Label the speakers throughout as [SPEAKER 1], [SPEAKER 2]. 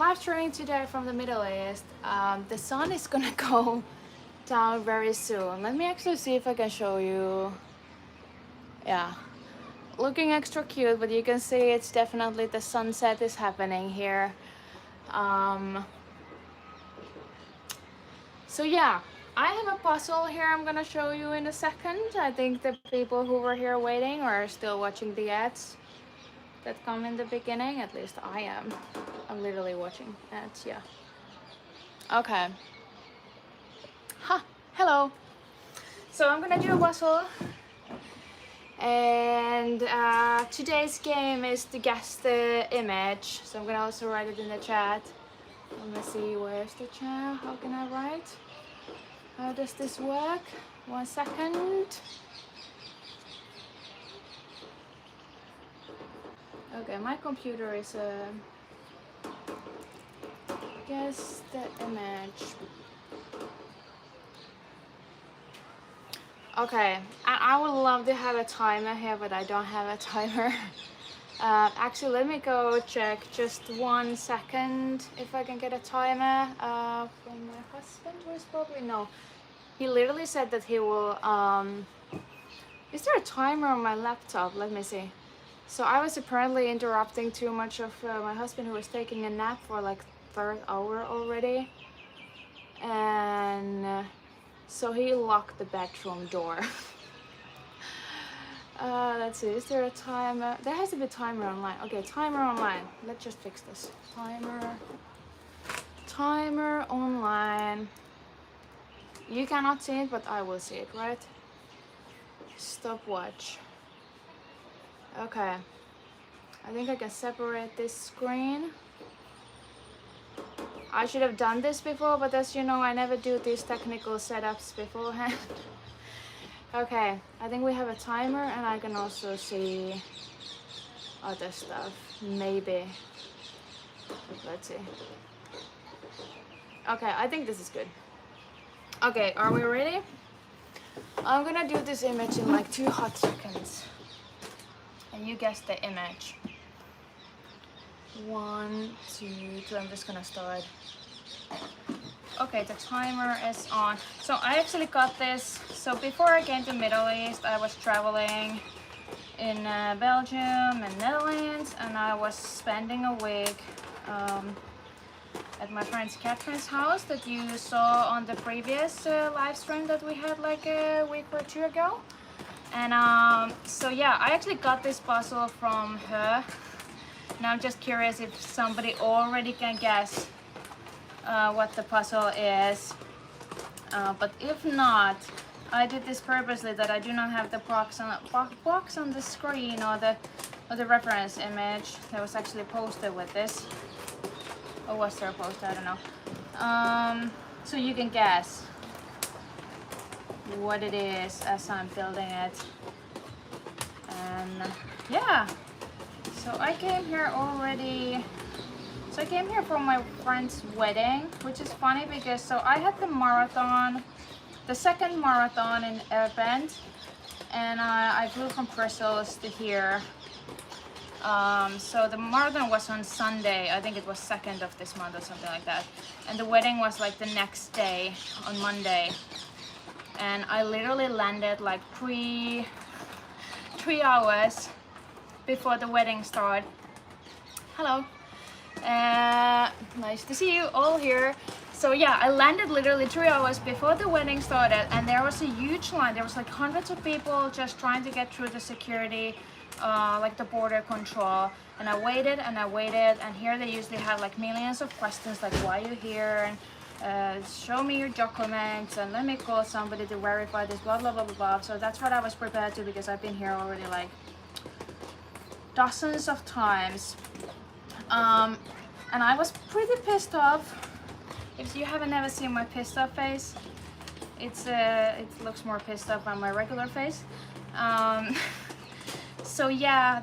[SPEAKER 1] afternoon today from the Middle East. The sun is gonna go down very soon. Let me actually see if I can show you. Yeah, looking extra cute, but you can see it's definitely the sunset is happening here. So yeah, I have a puzzle here I'm gonna show you in a second. I think the people who were here waiting are still watching the ads that come in the beginning. At least I am. I'm literally watching ads, yeah. Okay. Ha, hello. So I'm gonna do a puzzle. And today's game is to guess the image. So I'm gonna also write it in the chat. Let me see, where's the chat? How can I write? How does this work? 1 second. Okay, my computer is guess the image. Okay, I would love to have a timer here, but I don't have a timer. Actually, let me go check just 1 second if I can get a timer from my husband, who is probably no. He literally said that he will. Is there a timer on my laptop? Let me see. So I was apparently interrupting too much of my husband, who was taking a nap for like 3rd hour already, and so he locked the bedroom door. Let's see, is there a timer? There has to be a timer online. Okay, timer online. Let's just fix this. Timer online. You cannot see it, but I will see it, right? Stopwatch. Okay. I think I can separate this screen. I should have done this before, but as you know, I never do these technical setups beforehand. Okay, I think we have a timer, and I can also see other stuff, maybe. Let's see. Okay, I think this is good. Okay, are we ready? I'm gonna do this image in like 2 hot seconds. And you guess the image. 1, 2, 3, I'm just gonna start. Okay, the timer is on. So I actually got this. So before I came to Middle East, I was traveling in Belgium and Netherlands, and I was spending a week at my friend Catherine's house that you saw on the previous live stream that we had like a week or 2 ago. And so yeah, I actually got this puzzle from her. Now I'm just curious if somebody already can guess what the puzzle is, but if not, I did this purposely that I do not have the box on the screen or the reference image that was actually posted with this. Or was there a post? I don't know. So you can guess what it is as I'm building it. And yeah, so I came here already. So I came here for my friend's wedding, which is funny because so I had the marathon, the 2nd marathon in Bend, and I flew from Brussels to here. So the marathon was on Sunday. I think it was 2nd of this month or something like that. And the wedding was like the next day on Monday. And I literally landed like 3 hours before the wedding started. Hello. Nice to see you all here. So yeah, I landed literally 3 hours before the wedding started, and there was a huge line. There was like hundreds of people just trying to get through the security, like the border control. And I waited and I waited, and here they usually have like millions of questions like, why are you here? And show me your documents, and let me call somebody to verify this, blah blah blah blah blah. So that's what I was prepared to, because I've been here already like dozens of times. And I was pretty pissed off. If you haven't ever seen my pissed off face, it looks more pissed off than my regular face. So yeah,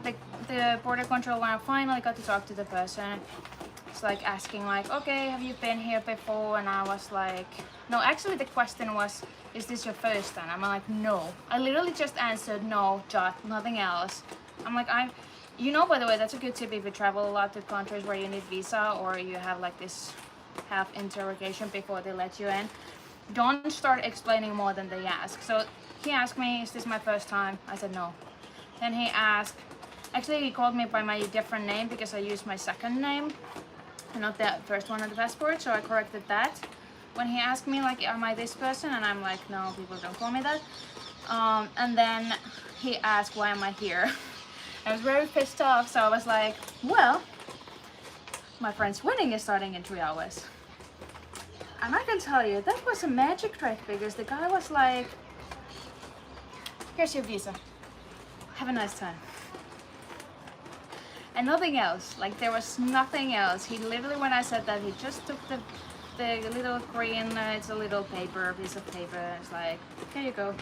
[SPEAKER 1] the border control, when I finally got to talk to the person, it's like asking like, okay, have you been here before? And I was like, no, actually the question was, is this your first time? I'm like, no. I literally just answered no, Jot, nothing else. I'm like, You know, by the way, that's a good tip if you travel a lot to countries where you need visa or you have like this half interrogation before they let you in. Don't start explaining more than they ask. So he asked me, is this my first time? I said no. Then he asked, actually he called me by my different name because I used my second name and not the first one on the passport, so I corrected that. When he asked me like, am I this person? And I'm like, no, people don't call me that. And then he asked, why am I here? I was very pissed off, so I was like, well, my friend's wedding is starting in 3 hours. And I can tell you, that was a magic trick because the guy was like, here's your visa. Have a nice time. And nothing else, like there was nothing else. He literally, when I said that, he just took the little green, it's a little piece of paper. It's like, here you go,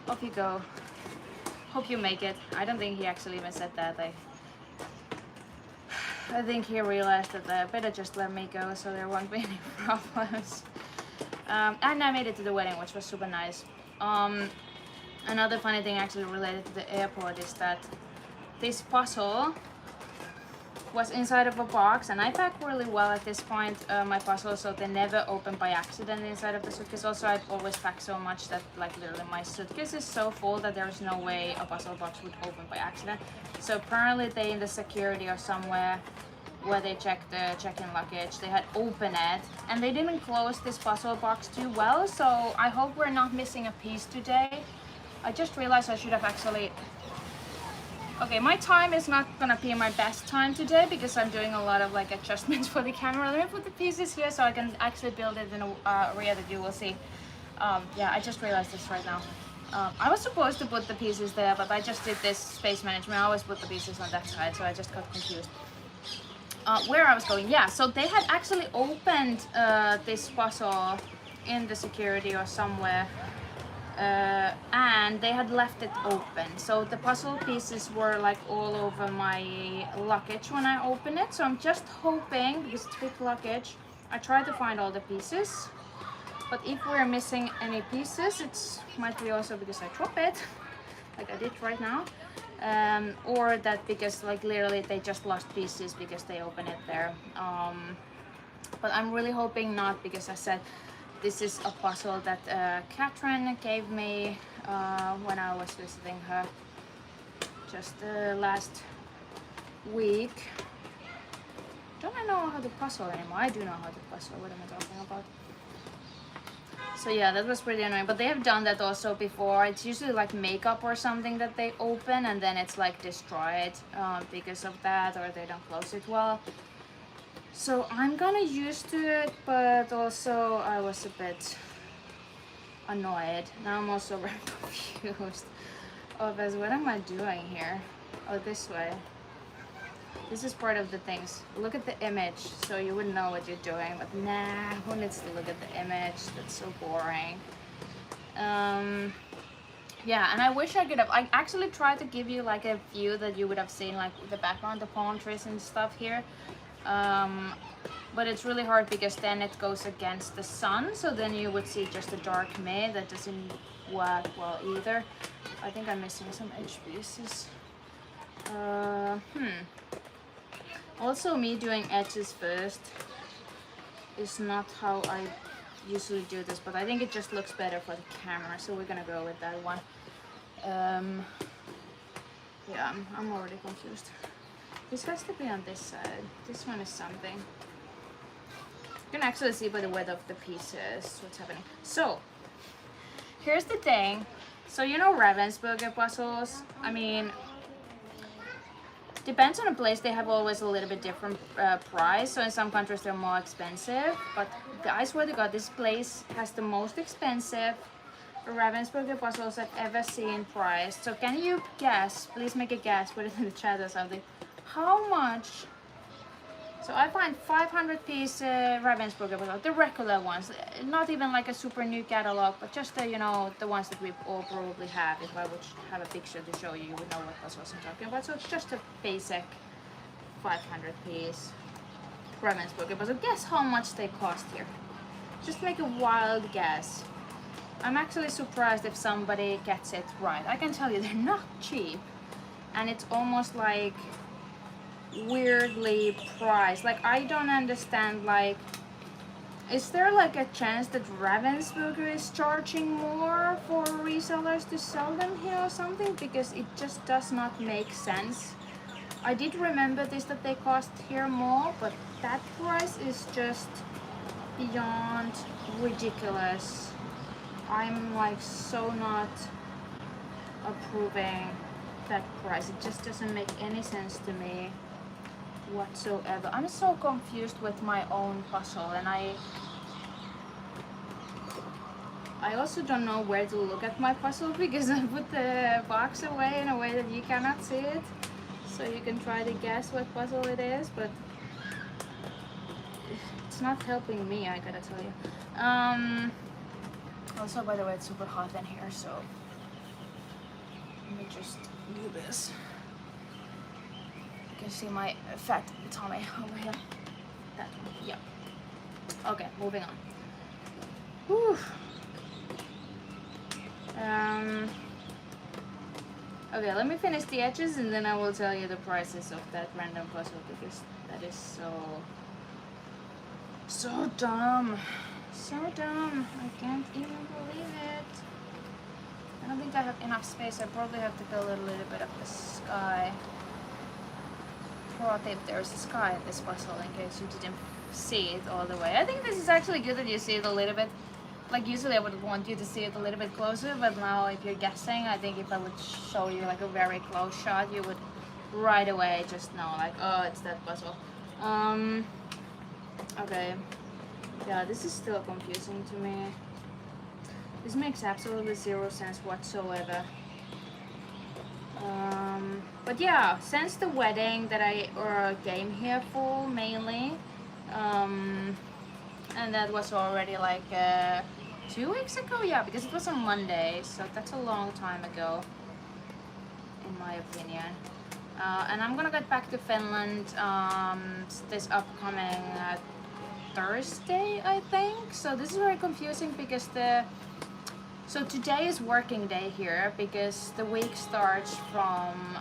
[SPEAKER 1] off you go. Hope you make it. I don't think he actually even said that. I think he realized that I better just let me go so there won't be any problems. And I made it to the wedding, which was super nice. Another funny thing actually related to the airport is that this puzzle was inside of a box, and I packed really well at this point my puzzle, so they never open by accident inside of the suitcase. Also, I've always packed so much that like literally my suitcase is so full that there is no way a puzzle box would open by accident. So apparently they in the security or somewhere where they check the check-in luggage, they had opened it and they didn't close this puzzle box too well, so I hope we're not missing a piece today. I just realized I should have actually... Okay, my time is not gonna be my best time today because I'm doing a lot of like adjustments for the camera. Let me put the pieces here so I can actually build it in a area that you will see. Yeah, I just realized this right now. I was supposed to put the pieces there, but I just did this space management. I always put the pieces on that side, so I just got confused. Where I was going, yeah, so they had actually opened this puzzle in the security or somewhere. And they had left it open, so the puzzle pieces were like all over my luggage when I opened it. So I'm just hoping, because it's big luggage, I tried to find all the pieces, but if we're missing any pieces, it might be also because I drop it like I did right now, or that because like literally they just lost pieces because they opened it there. But I'm really hoping not, because I said this is a puzzle that Catherine gave me when I was visiting her just last week. Don't I know how to puzzle anymore? I do know how to puzzle. What am I talking about? So yeah, that was pretty annoying. But they have done that also before. It's usually like makeup or something that they open and then it's like destroyed because of that, or they don't close it well. So I'm gonna used to it, but also I was a bit annoyed. Now I'm also very confused. Oh, but what am I doing here? Oh, this way. This is part of the things. Look at the image so you wouldn't know what you're doing, but nah, who needs to look at the image? That's so boring. Yeah, and I wish I could have, I actually tried to give you like a view that you would have seen, like the background, the palm trees and stuff here. But it's really hard because then it goes against the sun, so then you would see just a dark me. That doesn't work well either. I think I'm missing some edge pieces. Also, me doing edges first is not how I usually do this, but I think it just looks better for the camera, so we're gonna go with that one. Yeah, I'm already confused. This has to be on this side. This one is something. You can actually see by the width of the pieces what's happening. So, here's the thing. So, you know Ravensburger puzzles? I mean, depends on the place. They have always a little bit different price. So, in some countries they're more expensive. But I swear to God, this place has the most expensive Ravensburger puzzles I've ever seen priced. So, can you guess? Please make a guess. Put it in the chat or something. How much? So I find 500-piece Ravensburger puzzle, the regular ones, not even like a super new catalog, but just the, you know, the ones that we all probably have. If I would have a picture to show you, you would know what puzzles I'm talking about. So it's just a basic 500-piece Ravensburger puzzle. Guess how much they cost here? Just make a wild guess. I'm actually surprised if somebody gets it right. I can tell you they're not cheap, and it's almost like weirdly priced. Like, I don't understand, like, is there like a chance that Ravensburger is charging more for resellers to sell them here or something? Because it just does not make sense. I did remember this, that they cost here more, but that price is just beyond ridiculous. I'm like so not approving that price. It just doesn't make any sense to me whatsoever. I'm so confused with my own puzzle, and I also don't know where to look at my puzzle because I put the box away in a way that you cannot see it, so you can try to guess what puzzle it is, but it's not helping me, I gotta tell you. Also, by the way, it's super hot in here, so let me just do this. You can see my fat tummy over here. That one, yeah. Okay, moving on. Whew. Okay, let me finish the edges and then I will tell you the prices of that random puzzle, because that is so dumb. So dumb. I can't even believe it. I don't think I have enough space. I probably have to build a little bit of the sky. Pro tip, there's a sky in this puzzle in case you didn't see it all the way. I think this is actually good that you see it a little bit. Like, usually I would want you to see it a little bit closer, but now if you're guessing, I think if I would show you like a very close shot, you would right away just know, like, oh, it's that puzzle. Okay. Yeah, this is still confusing to me. This makes absolutely zero sense whatsoever. But yeah, since the wedding that I came here for mainly, and that was already like 2 weeks ago, yeah, because it was on Monday, so that's a long time ago, in my opinion. And I'm gonna get back to Finland this upcoming Thursday, I think. So this is very confusing because so today is working day here because the week starts from,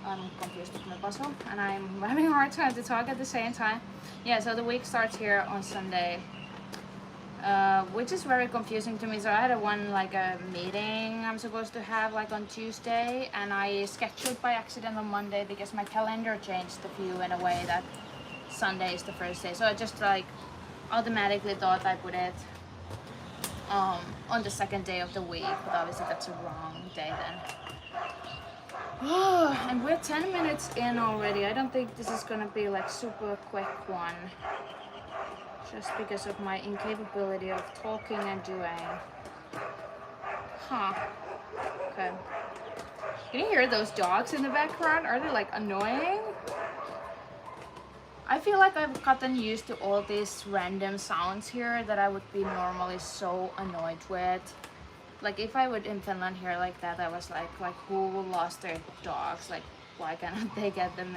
[SPEAKER 1] I'm confused with my puzzle and I'm having a hard time to talk at the same time. Yeah, so the week starts here on Sunday, which is very confusing to me. So I had a meeting I'm supposed to have like on Tuesday, and I scheduled by accident on Monday because my calendar changed a few in a way that Sunday is the first day. So I just like automatically thought I put it on the second day of the week, but obviously that's a wrong day then. And we're 10 minutes in already. I don't think this is gonna be like super quick one, just because of my incapability of talking and doing. Huh. Okay. Can you hear those dogs in the background? Are they like annoying? I feel like I've gotten used to all these random sounds here that I would be normally so annoyed with. Like if I would in Finland here like that, I was like who lost their dogs? Like why cannot they get them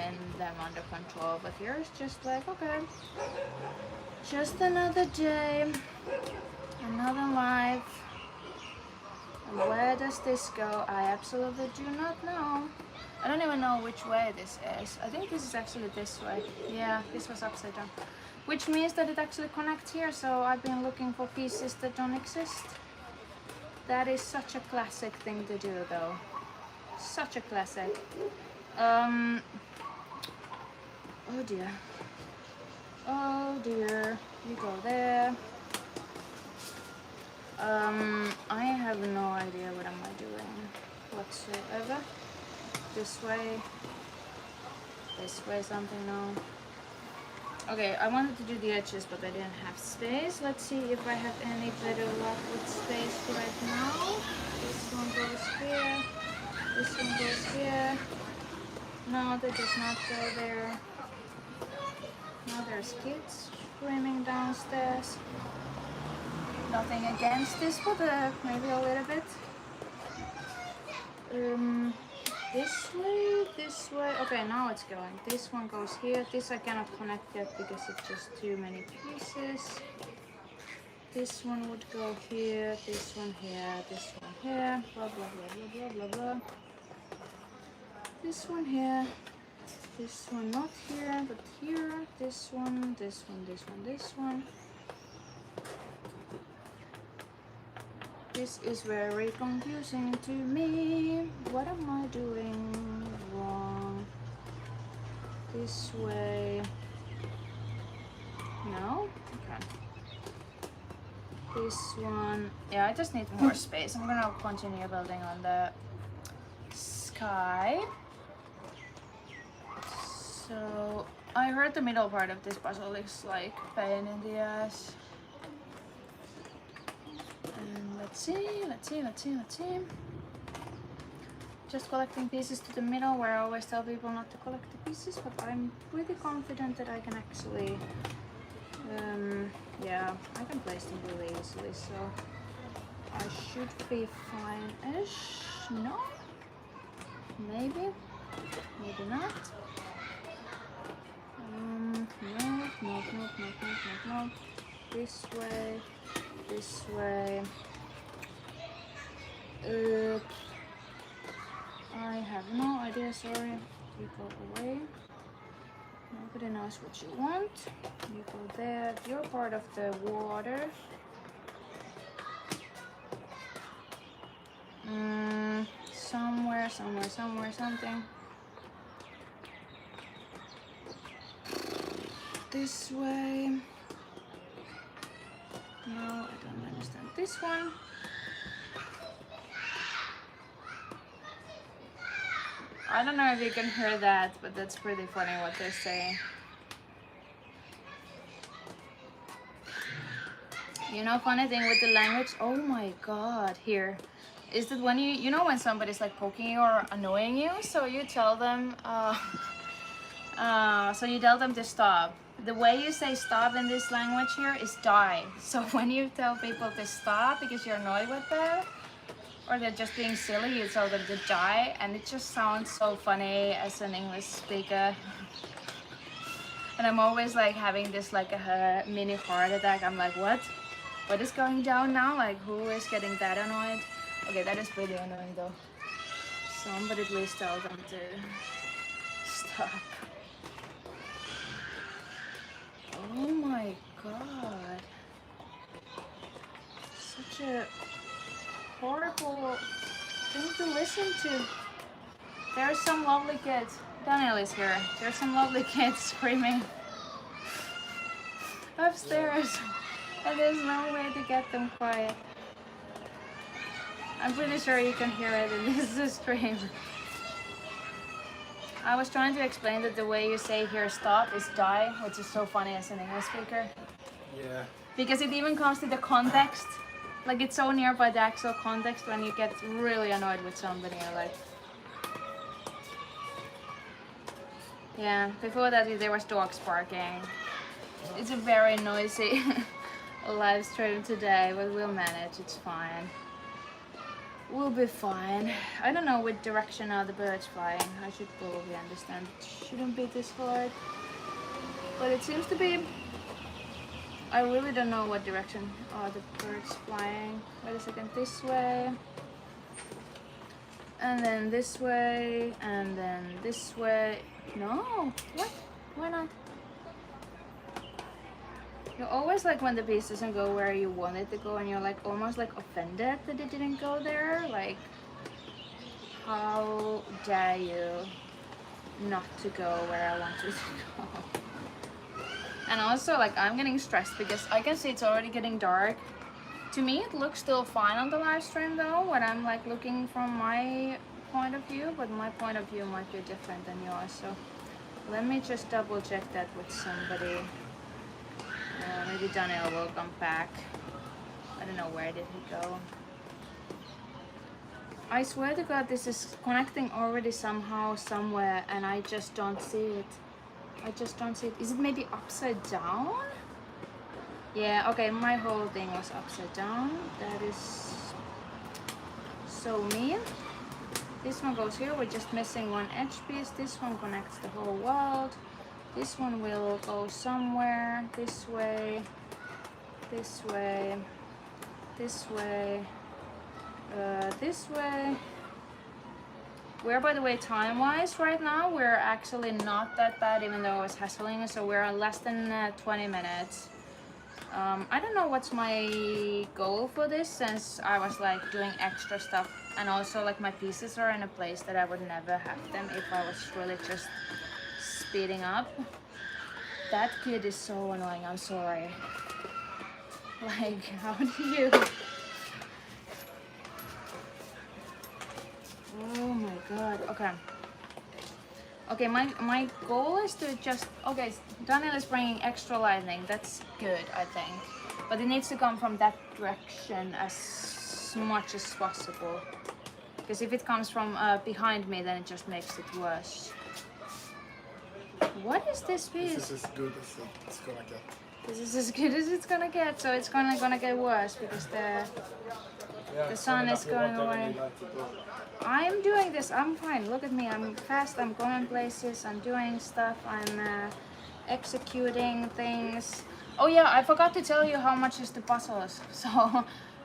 [SPEAKER 1] under control? But here it's just like, okay, just another day, another life. And where does this go? I absolutely do not know. I don't even know which way this is. I think this is actually this way. Yeah, this was upside down. Which means that it actually connects here, so I've been looking for pieces that don't exist. That is such a classic thing to do though. Such a classic. Oh dear. Oh dear. You go there. I have no idea what am I doing whatsoever. This way something, no. Okay, I wanted to do the edges, but I didn't have space. Let's see if I have any better luck with space right now. This one goes here. This one goes here. No, that does not go there. Now there's kids screaming downstairs. Nothing against this, but maybe a little bit. This way. Okay, now it's going. This one goes here. This I cannot connect yet because it's just too many pieces. This one would go here. This one here. This one here. Blah blah blah blah blah blah blah. This one here. This one not here, but here. This one, this one, this one, this one. This is very confusing to me. What am I doing wrong? This way. No? Okay. This one. Yeah, I just need more space. I'm gonna continue building on the sky. So I heard the middle part of this puzzle is like pain in the ass. And let's see. Just collecting pieces to the middle, where I always tell people not to collect the pieces, but I'm pretty confident that I can actually, yeah, I can place them really easily, so I should be fine-ish. No? Maybe? Maybe not. No. This way. I have no idea, sorry. You go away. Nobody knows what you want. You go there. You're part of the water. Somewhere, something. This way. No, I don't understand this one. I don't know if you can hear that, but that's pretty funny what they're saying. You know, funny thing with the language, oh my god, here, is that when you know when somebody's like poking you or annoying you, so you tell them, to stop. The way you say stop in this language here is die. So when you tell people to stop because you're annoyed with them, or they're just being silly, you tell them to die, and it just sounds so funny as an English speaker. And I'm always like having this like a mini heart attack. I'm like, what? What is going down now? Like, who is getting that annoyed? Okay, that is pretty annoying though. Somebody please tell them to stop. Oh my god. Such a horrible thing to listen to. There's some lovely kids. Daniel is here. There's some lovely kids screaming upstairs, and there's no way to get them quiet. I'm pretty sure you can hear it in this stream. I was trying to explain that the way you say here stop is die, which is so funny as an English speaker.
[SPEAKER 2] Yeah.
[SPEAKER 1] Because it even comes to the context. Like, it's so nearby the actual context when you get really annoyed with somebody. You're like, yeah, before that there was dogs barking. It's a very noisy live stream today, but we'll manage, it's fine. We'll be fine. I don't know which direction are the birds flying. I should probably understand. It shouldn't be this hard. But it seems to be... I really don't know what direction are the birds flying. Wait a second, this way. And then this way. And then this way. No! What? Why not? You always like when the piece doesn't go where you want it to go, and you're like almost like offended that it didn't go there. Like, how dare you not to go where I want you to go? And also, like, I'm getting stressed because I can see it's already getting dark. To me, it looks still fine on the live stream though, when I'm like looking from my point of view, but my point of view might be different than yours. So let me just double check that with somebody. Maybe Daniel will come back. I don't know, where did he go? I swear to God, this is connecting already somehow, somewhere, and I just don't see it. I just don't see it. Is it maybe upside down? Yeah, okay, my whole thing was upside down. That is so mean. This one goes here, we're just missing one edge piece. This one connects the whole world. This one will go somewhere, this way, this way, this way, this way, We're, by the way, time-wise right now, we're actually not that bad, even though I was hassling, so we're less than 20 minutes. I don't know what's my goal for this, since I was like doing extra stuff, and also like my pieces are in a place that I would never have them if I was really just speeding up. That kid is so annoying, I'm sorry. Like, how do you... Oh my god, okay. Okay, my goal is to just... Okay, Daniel is bringing extra lightning, that's good, I think. But it needs to come from that direction as much as possible. Because if it comes from behind me, then it just makes it worse. What is this piece?
[SPEAKER 2] This is as good as it's gonna get.
[SPEAKER 1] This is as good as it's gonna get, so it's gonna get worse because the sun is going away. I'm doing this, I'm fine, look at me, I'm fast, I'm going places, I'm doing stuff, I'm executing things. Oh yeah, I forgot to tell you how much is the puzzles. So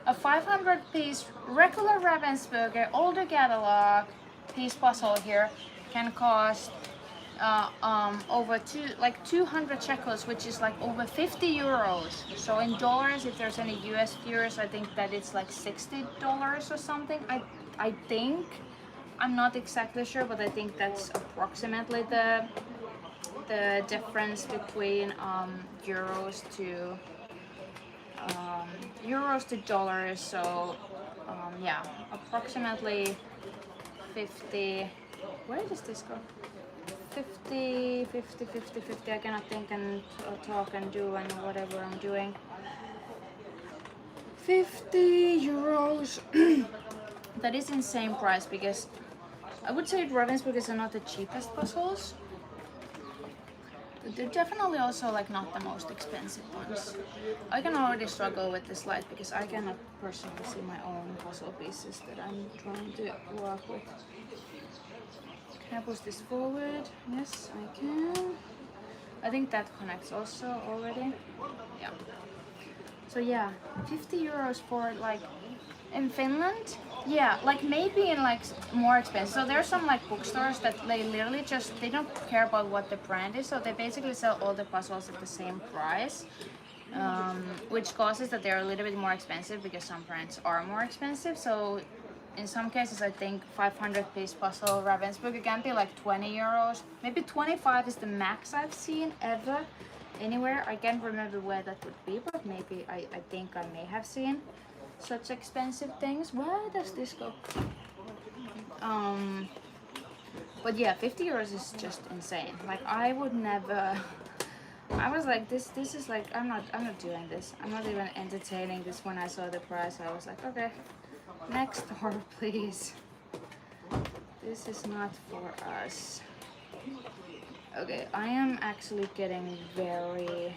[SPEAKER 1] a 500 piece regular Ravensburger older catalog piece puzzle here can cost over 200 shekels, which is like over 50 euros. So in dollars, if there's any US viewers, I think that it's like $60 or something. I think, I'm not exactly sure, but I think that's approximately the difference between euros to dollars. So yeah, approximately 50. Where does this go? 50, 50, 50, 50. I cannot think and talk and do and whatever I'm doing. 50 euros. That is insane price, because I would say Ravensburgers are not the cheapest puzzles. They're definitely also like not the most expensive ones. I can already struggle with this light because I cannot personally see my own puzzle pieces that I'm trying to work with. Can I push this forward? Yes, I can. I think that connects also already. Yeah. So yeah, 50 euros for like in Finland. Yeah, like maybe in like more expensive. So there's some like bookstores that they literally just, they don't care about what the brand is. So they basically sell all the puzzles at the same price. Which causes that they're a little bit more expensive because some brands are more expensive. So in some cases, I think 500 piece puzzle Ravensburger can be like 20 euros. Maybe 25 is the max I've seen ever anywhere. I can't remember where that would be, but maybe I think I may have seen such expensive things. Where does this go? But yeah, 50 euros is just insane. Like I would never. I was like, this is like, I'm not doing this. I'm not even entertaining this. When I saw the price, I was like, okay, next order, please. This is not for us. Okay, I am actually getting very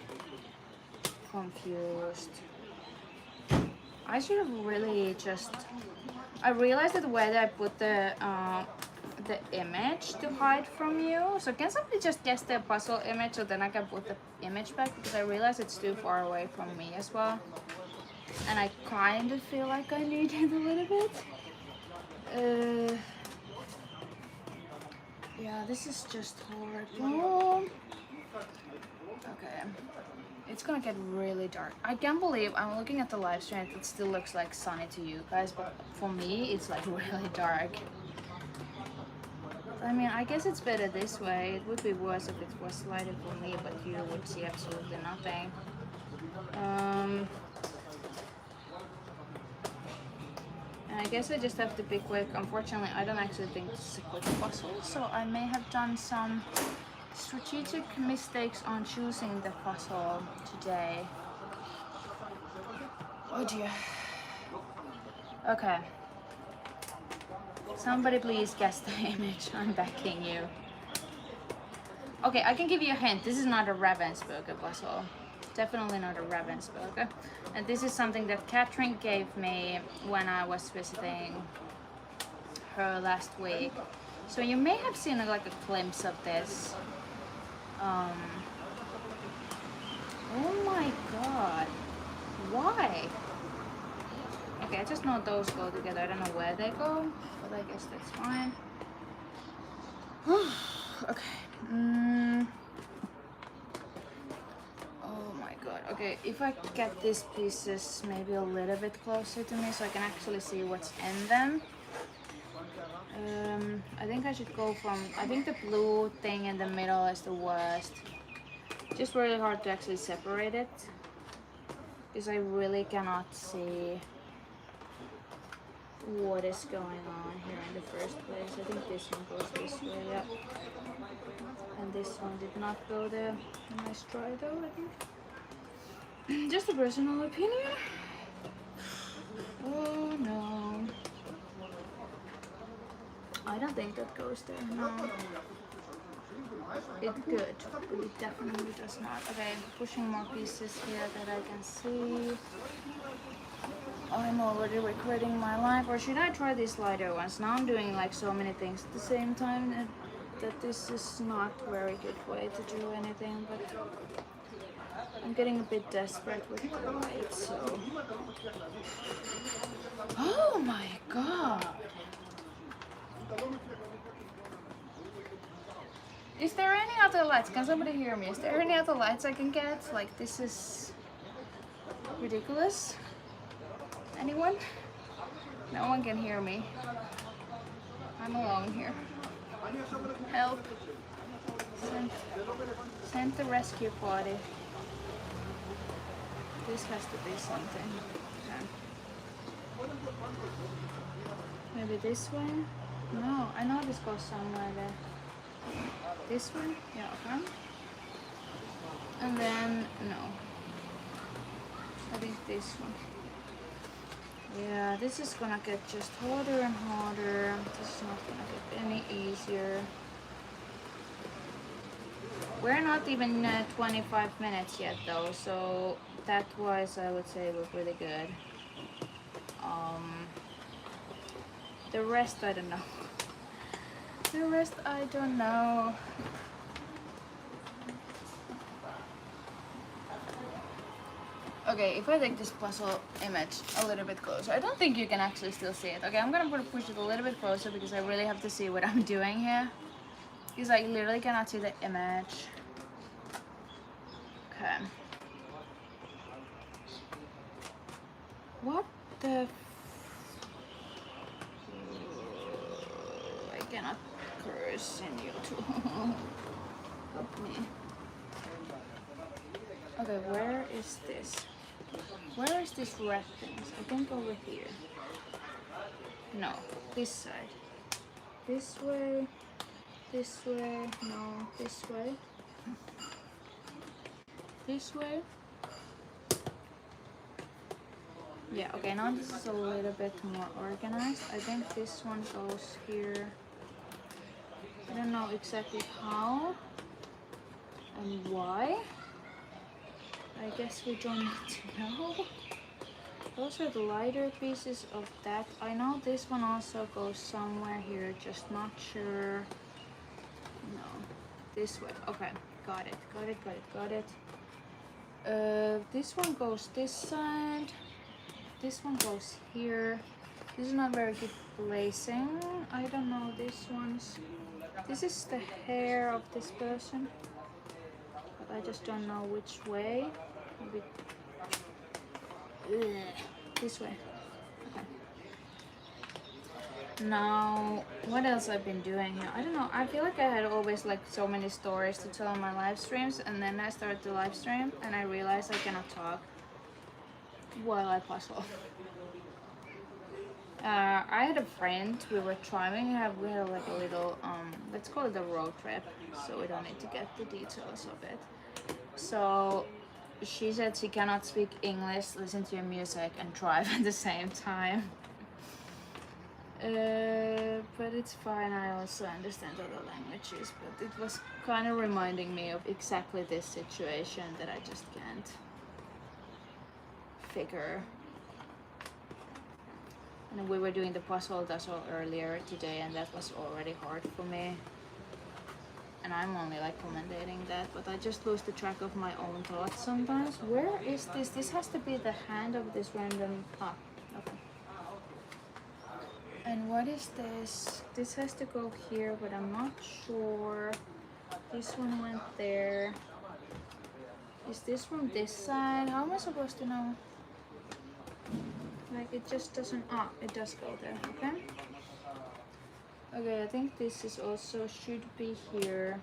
[SPEAKER 1] confused. I should have really just... I realized that where I put the image to hide from you. So can somebody just guess the puzzle image so then I can put the image back? Because I realize it's too far away from me as well. And I kind of feel like I need it a little bit. Yeah, this is just horrible. Okay. It's gonna get really dark. I can't believe I'm looking at the live stream. It still looks like sunny to you guys, but for me, it's like really dark. I mean, I guess it's better this way. It would be worse if it was lighted for me, but you would see absolutely nothing. And I guess I just have to be quick. Unfortunately, I don't actually think this is a quick puzzle, so I may have done some strategic mistakes on choosing the puzzle today. Oh dear. Okay. Somebody please guess the image. I'm backing you. Okay, I can give you a hint. This is not a Ravensburger puzzle. Definitely not a Ravensburger. And this is something that Catherine gave me when I was visiting her last week. So you may have seen like a glimpse of this. Oh my god. Why? Okay, I just know those go together. I don't know where they go, but I guess that's fine. Okay. Oh my god. Okay, if I get these pieces maybe a little bit closer to me so I can actually see what's in them. I think I should go from, I think the blue thing in the middle is the worst. Just really hard to actually separate it. Because I really cannot see what is going on here in the first place. I think this one goes this way, yeah. And this one did not go there. Nice try though, I think. Just a personal opinion. Oh no. I don't think that goes there, no. It could, but it definitely does not. Okay, pushing more pieces here that I can see. I'm already recording my life, or should I try these lighter ones? Now I'm doing like so many things at the same time that this is not a very good way to do anything, but I'm getting a bit desperate with the light, so... Oh my god! Is there any other lights? Can somebody hear me? Is there any other lights I can get? Like, this is ridiculous. Anyone? No one can hear me. I'm alone here. Help. Send the rescue party. This has to be something. Okay. Maybe this way? No, I know this goes somewhere there. This one? Yeah, okay. And then, no. I think this one. Yeah, this is gonna get just harder and harder. This is not gonna get any easier. We're not even 25 minutes yet though, so that wise I would say we're pretty good. The rest I don't know. The rest I don't know. Okay, if I take this puzzle image a little bit closer, I don't think you can actually still see it. Okay, I'm gonna push it a little bit closer because I really have to see what I'm doing here. Because I literally cannot see the image. Okay. What the... I cannot curse in YouTube. Help me. Okay, where is this? Where is this red thing? I think over here. No, this side. This way. This way. No, this way. This way. Yeah, okay, now this is a little bit more organized. I think this one goes here. I don't know exactly how and why. I guess we don't need to know. Those are the lighter pieces of that. I know this one also goes somewhere here, just not sure. No, this way. Okay, got it, got it, got it, got it. This one goes this side. This one goes here. This is not very good placing. I don't know this one's. This is the hair of this person. But I just don't know which way. Maybe this way. Okay. Now, what else I've been doing here? I don't know. I feel like I had always like so many stories to tell on my live streams, and then I started the live stream and I realized I cannot talk while I puzzle. I had a friend, we were trying, we had like a little, let's call it a road trip, so we don't need to get the details of it. So she said she cannot speak English, listen to your music and drive at the same time. But it's fine, I also understand other languages, but it was kind of reminding me of exactly this situation that I just can't figure. And we were doing the puzzle earlier today, and that was already hard for me. And I'm only like commentating that, but I just lose the track of my own thoughts sometimes. Where is this? This has to be the hand of this random... Ah, okay. And what is this? This has to go here, but I'm not sure. This one went there. Is this from this side? How am I supposed to know? Like it just doesn't, it does go there, okay? Okay, I think this is also should be here.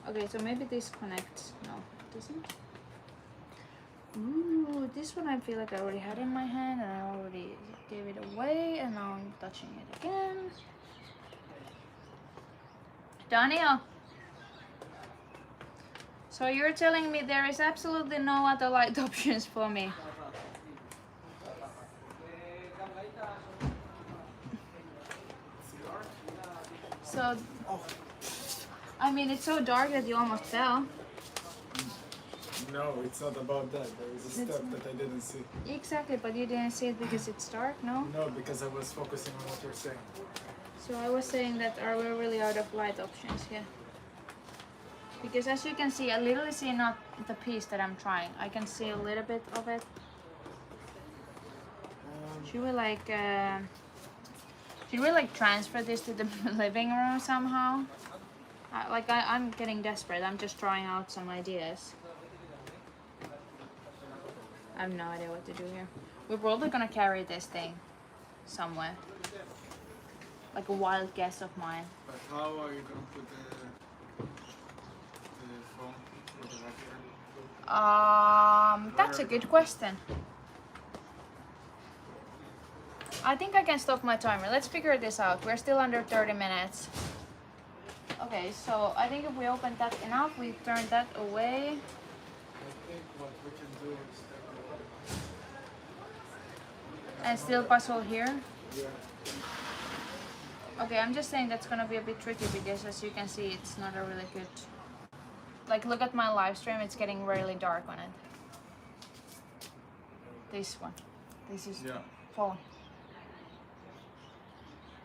[SPEAKER 1] Okay, so maybe this connects. No, it doesn't. Ooh, this one I feel like I already had in my hand and I already gave it away and now I'm touching it again. Daniel! So you're telling me there is absolutely no other light options for me? So, I mean, it's so dark that you almost fell.
[SPEAKER 2] No, it's not about that. There is a step that I didn't see.
[SPEAKER 1] Exactly, but you didn't see it because it's dark, no?
[SPEAKER 2] No, because I was focusing on what you're saying.
[SPEAKER 1] So I was saying that are we really out of light options here? Because as you can see, I literally see not the piece that I'm trying. I can see a little bit of it. Should we like transfer this to the living room somehow? I'm getting desperate. I'm just trying out some ideas. I have no idea what to do here. We're probably gonna carry this thing somewhere. Like a wild guess of mine.
[SPEAKER 2] But how are you gonna put the phone for the record?
[SPEAKER 1] That's a good question. I think I can stop my timer. Let's figure this out. We're still under 30 minutes. Okay, so I think if we open that enough, we turn that away.
[SPEAKER 2] I think what we can do is
[SPEAKER 1] And still puzzle here.
[SPEAKER 2] yeah.
[SPEAKER 1] Okay, I'm just saying that's gonna be a bit tricky because as you can see, it's not a really good... Like, look at my live stream, it's getting really dark on it. This one. This is phone.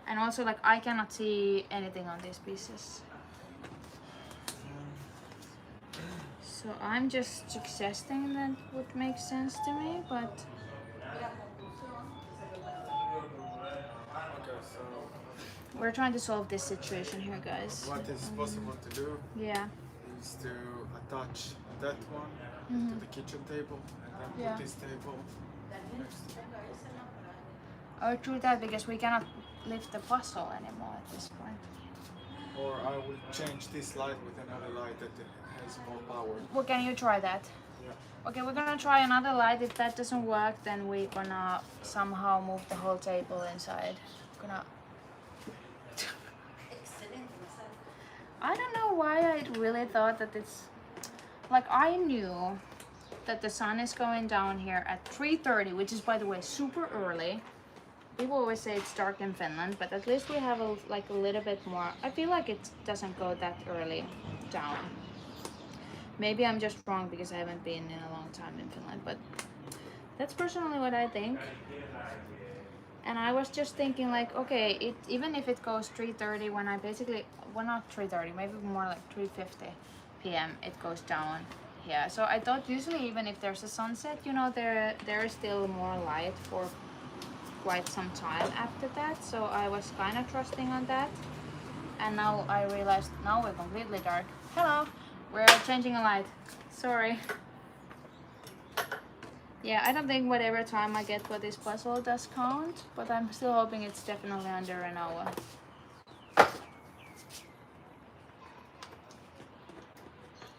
[SPEAKER 1] And also, like, I cannot see anything on these pieces. So I'm just suggesting that would make sense to me, but...
[SPEAKER 2] Okay, so
[SPEAKER 1] We're trying to solve this situation here, guys.
[SPEAKER 2] what is possible to do
[SPEAKER 1] Yeah.
[SPEAKER 2] is to attach that one to the kitchen table and then put this table next to it.
[SPEAKER 1] Oh, true that, because we cannot lift the puzzle anymore at this point.
[SPEAKER 2] Or I will change this light with another light that has more power.
[SPEAKER 1] Well, can you try that?
[SPEAKER 2] Yeah.
[SPEAKER 1] Okay, we're gonna try another light. If that doesn't work, then we're gonna somehow move the whole table inside. Gonna... I don't know why I really thought that it's... Like, I knew that the sun is going down here at 3:30, which is, by the way, super early. People always say it's dark in Finland, but at least we have a little bit more. I feel like it doesn't go that early down. Maybe I'm just wrong because I haven't been in a long time in Finland, but that's personally what I think. And I was just thinking, like, okay, even if it goes 3:30, when I basically, well, not 3:30, maybe more like 3:50 p.m. it goes down here. So I thought usually even if there's a sunset, you know, there is still more light for quite some time after that. So I was kind of trusting on that. And now I realized, now we're completely dark. Hello, we're changing a light. Sorry. Yeah, I don't think whatever time I get for this puzzle does count, but I'm still hoping it's definitely under an hour.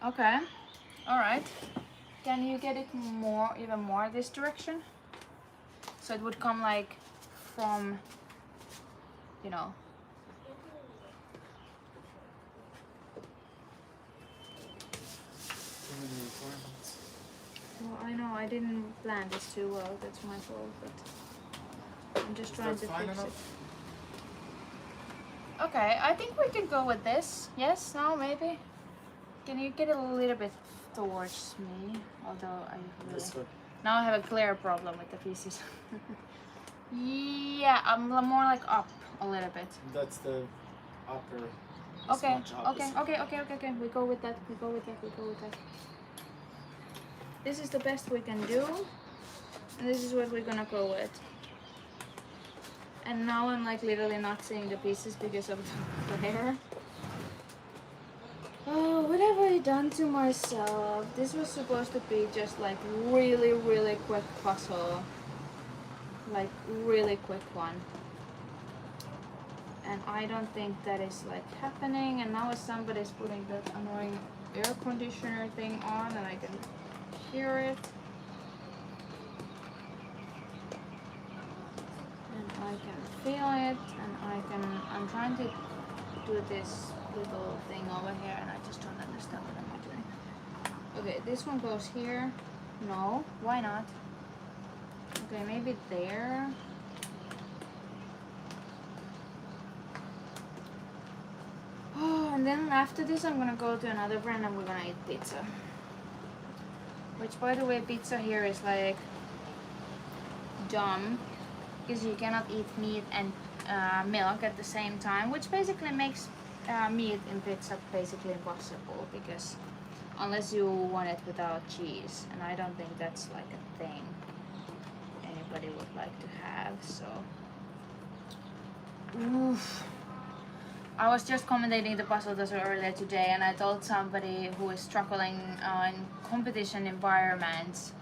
[SPEAKER 1] Okay, alright. Can you get it more, even more this direction? So it would come like from, you know. Well, I know I didn't plan this too well, that's my fault, but I'm just trying to fix it. Okay, I think we can go with this. Yes, now maybe? Can you get a little bit towards me? Although I really... Now I have a clear problem with the pieces. Yeah, I'm more like up a little bit.
[SPEAKER 2] That's the upper.
[SPEAKER 1] Okay, okay. We go with that. We go with that. This is the best we can do. And this is what we're gonna go with. And now I'm like literally not seeing the pieces because of the glare. Oh, what have I done to myself? This was supposed to be just like really quick puzzle. Like really quick one. And I don't think that is like happening. And now somebody's putting that annoying air conditioner thing on and I can hear it. And I can feel it and I'm trying to do this little thing over here and I just don't understand what I'm doing. Okay, this one goes here. No, why not? Okay, maybe there. Oh, and then after this I'm gonna go to another brand and we're gonna eat pizza. Which, by the way, pizza here is like dumb because you cannot eat meat and milk at the same time, which basically makes meat in pizza basically impossible because unless you want it without cheese, and I don't think that's like a thing anybody would like to have. So oof. I was just commentating the puzzle test earlier today and I told somebody who is struggling in competition environments,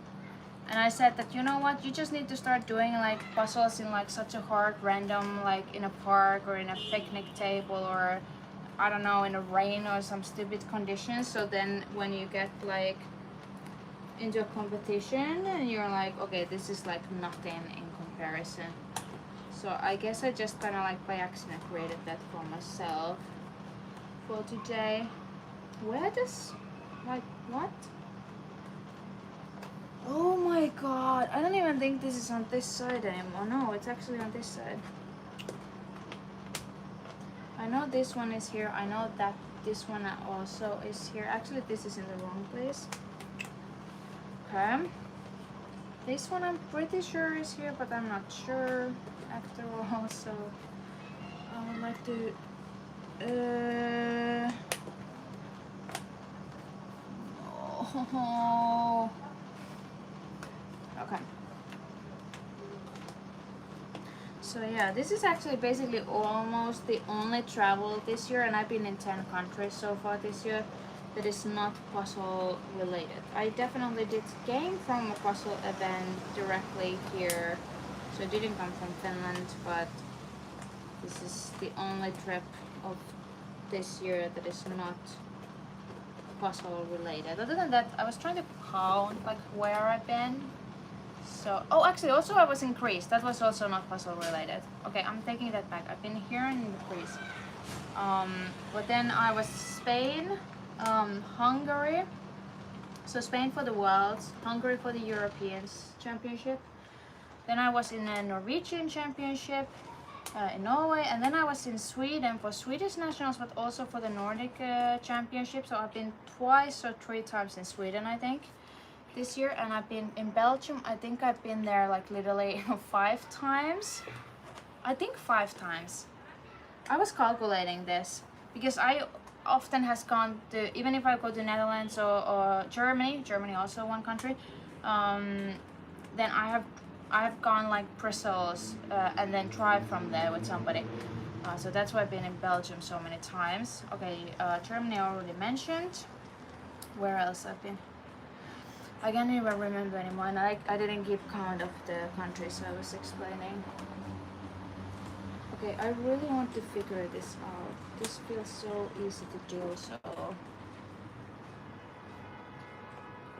[SPEAKER 1] and I said that, you know what, you just need to start doing like puzzles in like such a hard random, like in a park or in a picnic table or I don't know, in a rain or some stupid conditions, so then when you get like into a competition and you're like, okay, this is like nothing in comparison. So I guess I just kind of like by accident created that for myself for today. Where does, like, what? Oh my god, I don't even think this is on this side anymore. No, it's actually on this side. I know this one is here. I know that this one also is here. Actually, this is in the wrong place. Okay. This one I'm pretty sure is here, but I'm not sure after all. So I would like to. Oh. Okay. So yeah, this is actually basically almost the only travel this year, and I've been in 10 countries so far this year that is not puzzle related. I definitely did game from a puzzle event directly here, so it didn't come from Finland, but this is the only trip of this year that is not puzzle related. Other than that, I was trying to count like where I've been. So, oh, actually, also I was in Greece. That was also not puzzle related. Okay, I'm taking that back. I've been here in Greece. But then I was Spain, Hungary. So Spain for the Worlds, Hungary for the Europeans Championship. Then I was in a Norwegian Championship in Norway, and then I was in Sweden for Swedish nationals, but also for the Nordic Championship. So I've been twice or 3 times in Sweden, I think, this year, and I've been in Belgium. I think I've been there like literally 5 times. I think 5 times. I was calculating this because I often has gone to, even if I go to Netherlands or Germany also one country, then I have gone like Brussels and then drive from there with somebody. So that's why I've been in Belgium so many times. Okay, Germany I already mentioned. Where else I've been? I can't even remember anymore, and I didn't keep count of the countries I was explaining. Okay, I really want to figure this out. This feels so easy to do, so...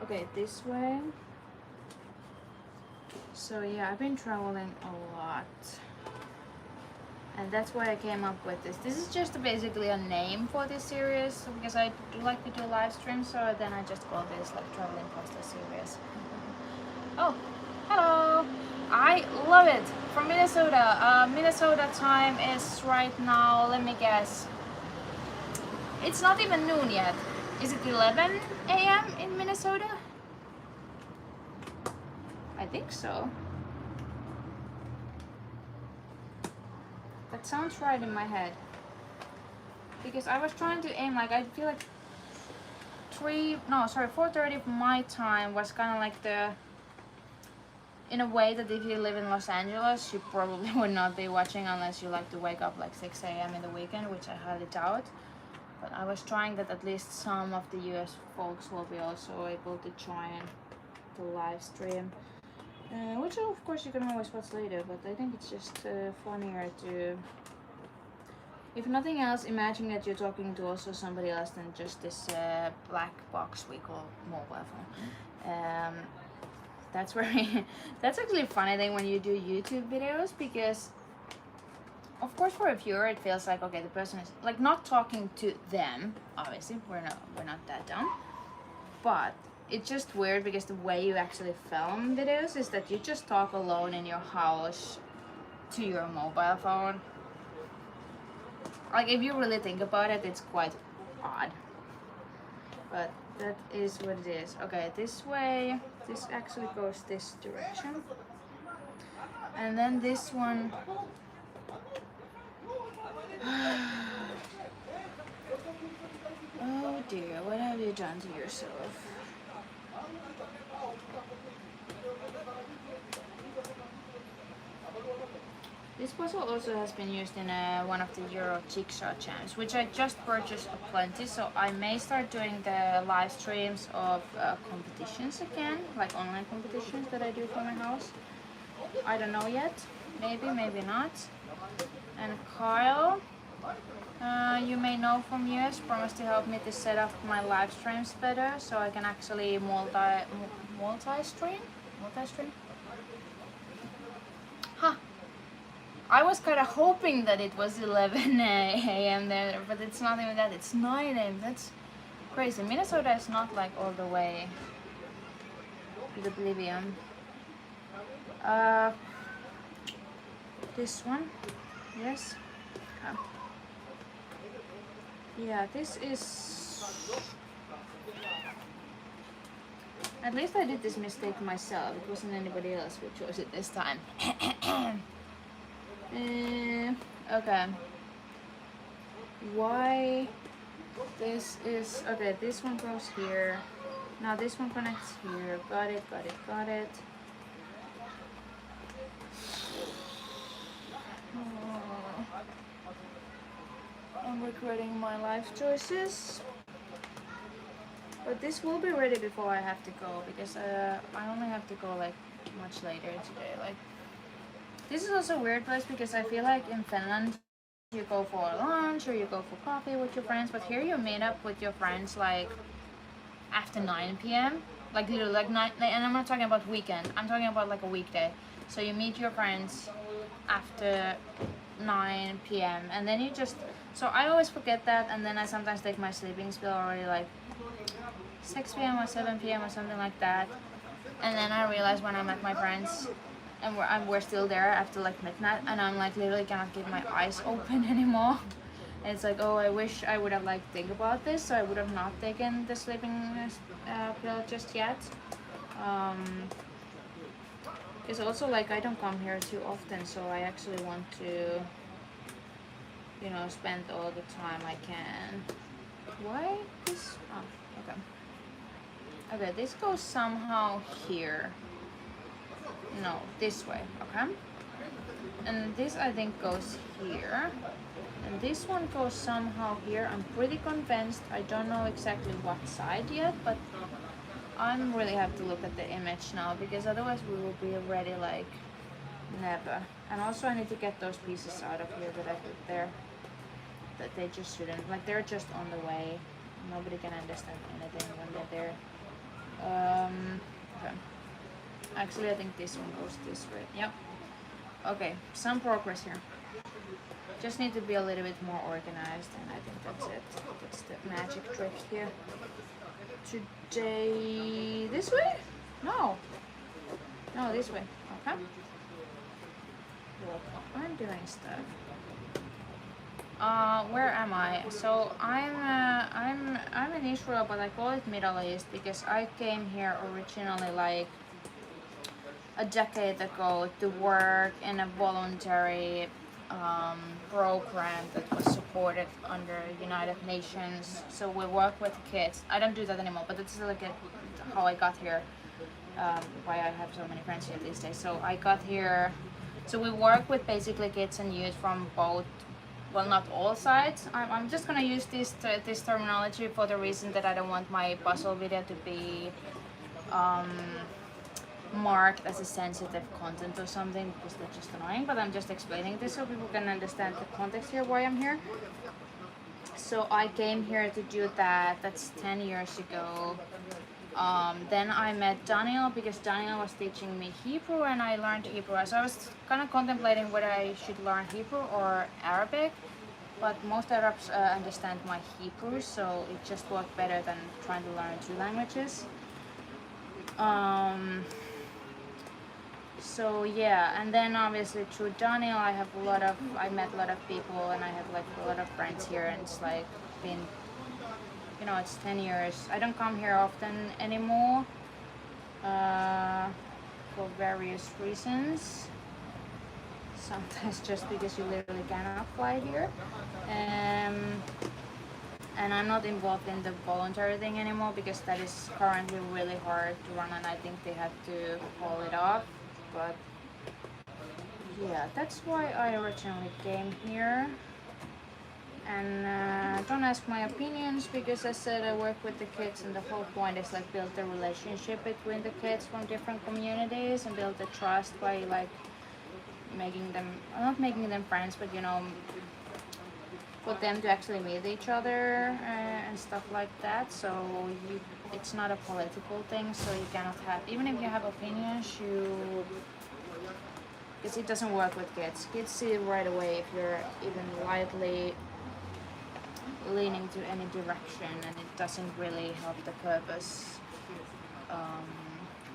[SPEAKER 1] Okay, this way. So yeah, I've been traveling a lot. And that's why I came up with this. This is just basically a name for this series because I do like to do live streams, so then I just call this like Traveling Pasta series. Oh, hello! I love it! From Minnesota. Minnesota time is right now, let me guess. It's not even noon yet. Is it 11 a.m. in Minnesota? I think so. That sounds right in my head. Because I was trying to aim, like, I feel like 4:30 my time was kind of like the in a way that if you live in Los Angeles, you probably would not be watching unless you like to wake up like 6 a.m. in the weekend, which I highly doubt. But I was trying that at least some of the US folks will be also able to join the live stream. Which of course you can always watch later, but I think it's just funnier to, if nothing else, imagine that you're talking to also somebody else than just this black box we call mobile phone. That's very, that's actually a funny thing when you do YouTube videos, because of course for a viewer it feels like, okay, the person is like not talking to them, obviously we're not that dumb, but it's just weird because the way you actually film videos is that you just talk alone in your house to your mobile phone. Like if you really think about it, it's quite odd, but that is what it is. Okay, this way, this actually goes this direction, and then this one. Oh dear, what have you done to yourself? This puzzle also has been used in one of the Euro jigsaw jams, which I just purchased plenty, so I may start doing the live streams of competitions again, like online competitions that I do for my house. I don't know yet, maybe, maybe not. And Kyle, you may know from US, promised to help me to set up my live streams better, so I can actually multi-stream? Huh. I was kind of hoping that it was 11 a.m. there, but it's not even that, it's 9 a.m. That's crazy. Minnesota is not like all the way to oblivion. This one, yes. Okay. Yeah, this is... At least I did this mistake myself. It wasn't anybody else who chose it this time. Okay. Why this is... Okay, this one goes here. Now this one connects here. Got it, got it, got it. I'm regretting my life choices. But this will be ready before I have to go, because I only have to go like much later today. Like, this is also a weird place because I feel like in Finland you go for lunch or you go for coffee with your friends, but here you meet up with your friends like after 9 p.m. Like literally like 9, and I'm not talking about weekend, I'm talking about like a weekday. So you meet your friends after 9 p.m. and then you just, so I always forget that, and then I sometimes take my sleeping pill already like 6 p.m. or 7 p.m. or something like that, and then I realize when I'm at my friends and we're still there after like midnight, and I'm like literally cannot keep my eyes open anymore. And it's like, oh, I wish I would have like think about this, so I would have not taken the sleeping pill just yet. It's also like I don't come here too often, so I actually want to, you know, spend all the time I can. Why this? Oh, okay. Okay, this goes somehow here. No, this way, okay? And this I think goes here. And this one goes somehow here. I'm pretty convinced. I don't know exactly what side yet, but I'm really have to look at the image now, because otherwise we will be ready like never. And also I need to get those pieces out of here that I put there, that they just shouldn't, like they're just on the way. Nobody can understand anything when they're there. Okay. Actually I think this one goes this way. Yep. Okay, some progress here. Just need to be a little bit more organized, and I think that's it. That's the magic trick here. Today, this way? No. No, this way. Okay. Look, I'm doing stuff. Where am I? So I'm in Israel, but I call it Middle East because I came here originally like a decade ago to work in a voluntary program that was supported under United Nations. So we work with kids. I don't do that anymore, but it's like how I got here. why I have so many friends here these days. So I got here, so we work with basically kids and youth from both, well, not all sides. I'm just gonna use this terminology for the reason that I don't want my puzzle video to be marked as a sensitive content or something, because that's just annoying. But I'm just explaining this so people can understand the context here, why I'm here. So I came here to do that. That's 10 years ago. Then I met Daniel because Daniel was teaching me Hebrew and I learned Hebrew. So I was kind of contemplating whether I should learn Hebrew or Arabic, but most Arabs understand my Hebrew, so it just worked better than trying to learn 2 languages. So yeah, and then obviously through Daniel I met a lot of people and I have like a lot of friends here, and it's like been, you know, it's 10 years. I don't come here often anymore for various reasons. Sometimes just because you literally cannot fly here. And I'm not involved in the voluntary thing anymore because that is currently really hard to run and I think they had to call it off. But yeah, that's why I originally came here. And don't ask my opinions because I said I work with the kids and the whole point is like build the relationship between the kids from different communities and build the trust by like making them, not making them friends, but you know, put them to actually meet each other and stuff like that. So it's not a political thing, so you cannot have, even if you have opinions, because it doesn't work with kids. Kids see right away if you're even lightly leaning to any direction, and it doesn't really help the purpose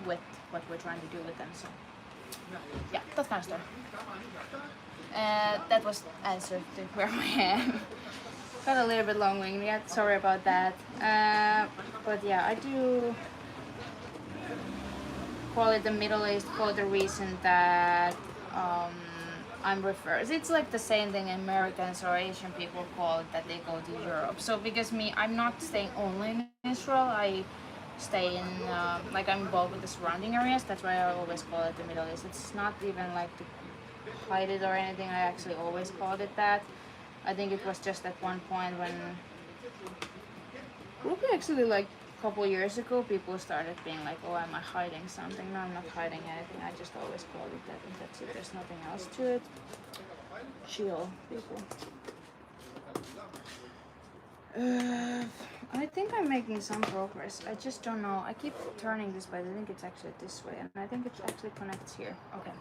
[SPEAKER 1] with what we're trying to do with them. So yeah, that kind of stuff. That was answer to where I am. Got a little bit long-winded, yeah, sorry about that. But yeah, I do call it the Middle East for the reason that I'm referred. It's like the same thing Americans or Asian people call it, that they go to Europe. So because I'm not staying only in Israel. I stay in like I'm involved with the surrounding areas. That's why I always call it the Middle East. It's not even like to hide it or anything. I actually always called it that. I think it was just at one point when probably actually like a couple years ago people started being like, oh, am I hiding something? No, I'm not hiding anything. I just always called it that, and that's it. There's nothing else to it. Chill, people. I think I'm making some progress. I just don't know. I keep turning this, but I think it's actually this way, and I think it actually connects here. Okay.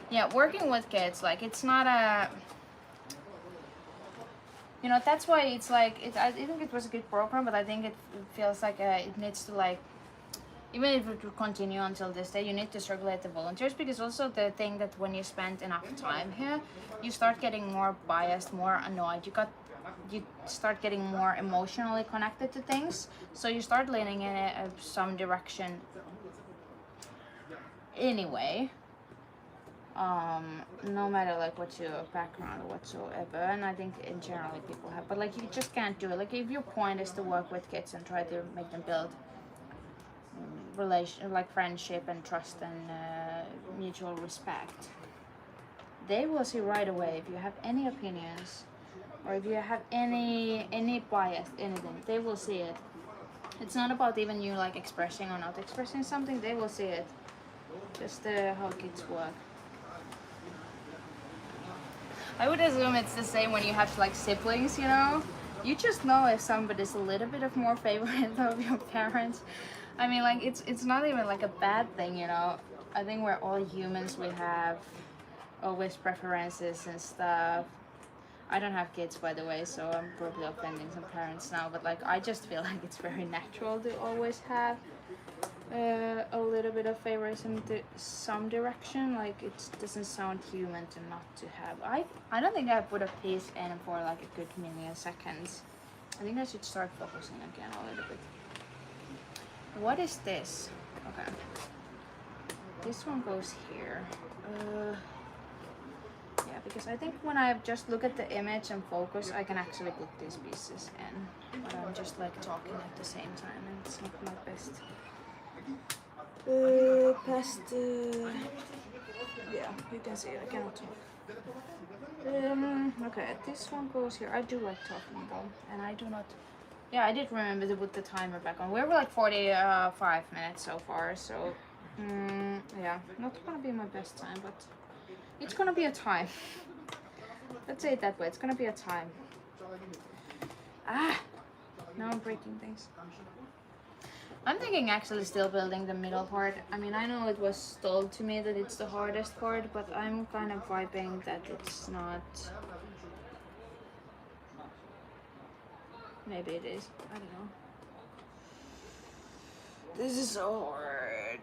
[SPEAKER 1] Yeah, working with kids, like it's not a, you know, that's why it's like I think it was a good program, but I think it feels like it needs to, like, even if it will continue until this day, you need to circulate the volunteers, because also the thing that when you spend enough time here, you start getting more biased, more annoyed. You start getting more emotionally connected to things, so you start leaning in some direction anyway. No matter like what's your background or whatsoever, and I think in general people have, but like you just can't do it. Like if your point is to work with kids and try to make them build relation, like friendship and trust and mutual respect, they will see right away if you have any opinions or if you have any bias, anything. They will see it. It's not about even you like expressing or not expressing something. They will see it. Just how kids work. I would assume it's the same when you have like siblings, you know? You just know if somebody's a little bit of more favorite of your parents. I mean, like, it's not even like a bad thing, you know? I think we're all humans. We have always preferences and stuff. I don't have kids, by the way, so I'm probably offending some parents now, but like, I just feel like it's very natural to always have a little bit of favoritism to some direction. Like, it doesn't sound human to not to have. I don't think I put a piece in for like a good million seconds. I think I should start focusing again a little bit. What is this? Okay, this one goes here. Yeah, because I think when I just look at the image and focus, I can actually put these pieces in. But I'm just like talking at the same time, and it's not my best. Yeah, you can see it. I cannot talk. Okay, this one goes here. I do like talking though, and I do not. Yeah, I did remember to put the timer back on. We're like 45 minutes so far, so yeah, not gonna be my best time, but it's gonna be a time. Let's say it that way. It's gonna be a time. Ah, now I'm breaking things. I'm thinking actually still building the middle part. I mean, I know it was told to me that it's the hardest part, but I'm kind of vibing that it's not. Maybe it is. I don't know. This is so hard.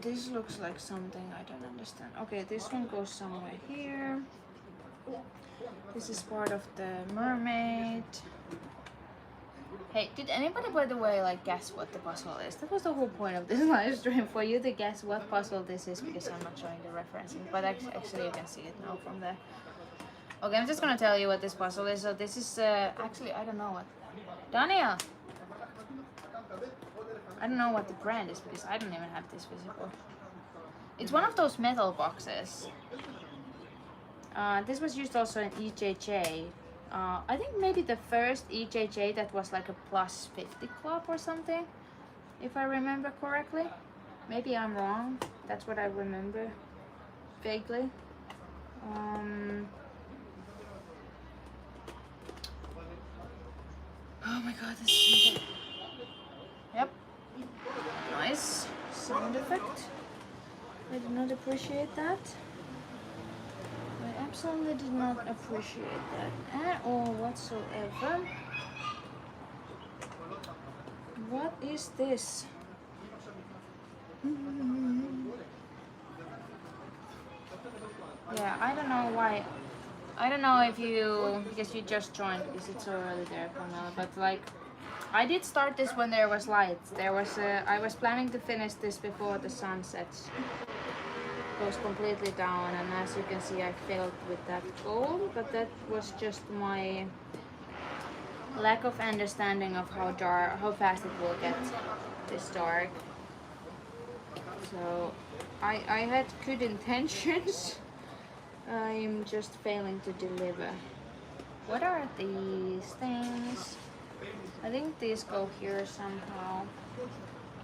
[SPEAKER 1] This looks like something I don't understand. Okay, this one goes somewhere here. This is part of the mermaid. Hey, did anybody, by the way, like guess what the puzzle is? That was the whole point of this live stream, for you to guess what puzzle this is, because I'm not showing the referencing, but actually you can see it now from there. Okay, I'm just gonna tell you what this puzzle is. So this is actually, I don't know what. Daniel! I don't know what the brand is because I don't even have this visible. It's one of those metal boxes. This was used also in EJJ. I think maybe the first EJJ that was like a plus 50 club or something, if I remember correctly. Maybe I'm wrong. That's what I remember vaguely. Oh my god, this is... Yep. Nice sound effect. I did not appreciate that. I absolutely did not appreciate that at all whatsoever. What is this? Yeah, I don't know why. I don't know if you, because you just joined, because it's so early there, Pamela, but like, I did start this when there was lights. I was planning to finish this before the sun sets. Goes completely down, and as you can see, I failed with that goal, but that was just my lack of understanding of how fast it will get this dark. So I had good intentions. I'm just failing to deliver. What are these things? I think these go here somehow.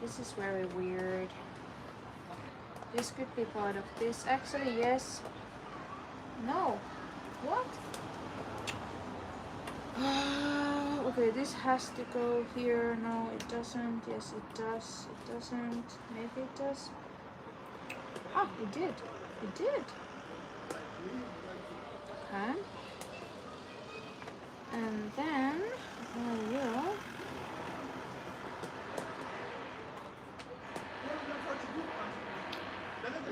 [SPEAKER 1] This is very weird. This could be part of this. Actually, yes. No. What? Okay, this has to go here. No, it doesn't. Yes, it does. It doesn't. Maybe it does. Ah, it did. It did. Okay. And then I will...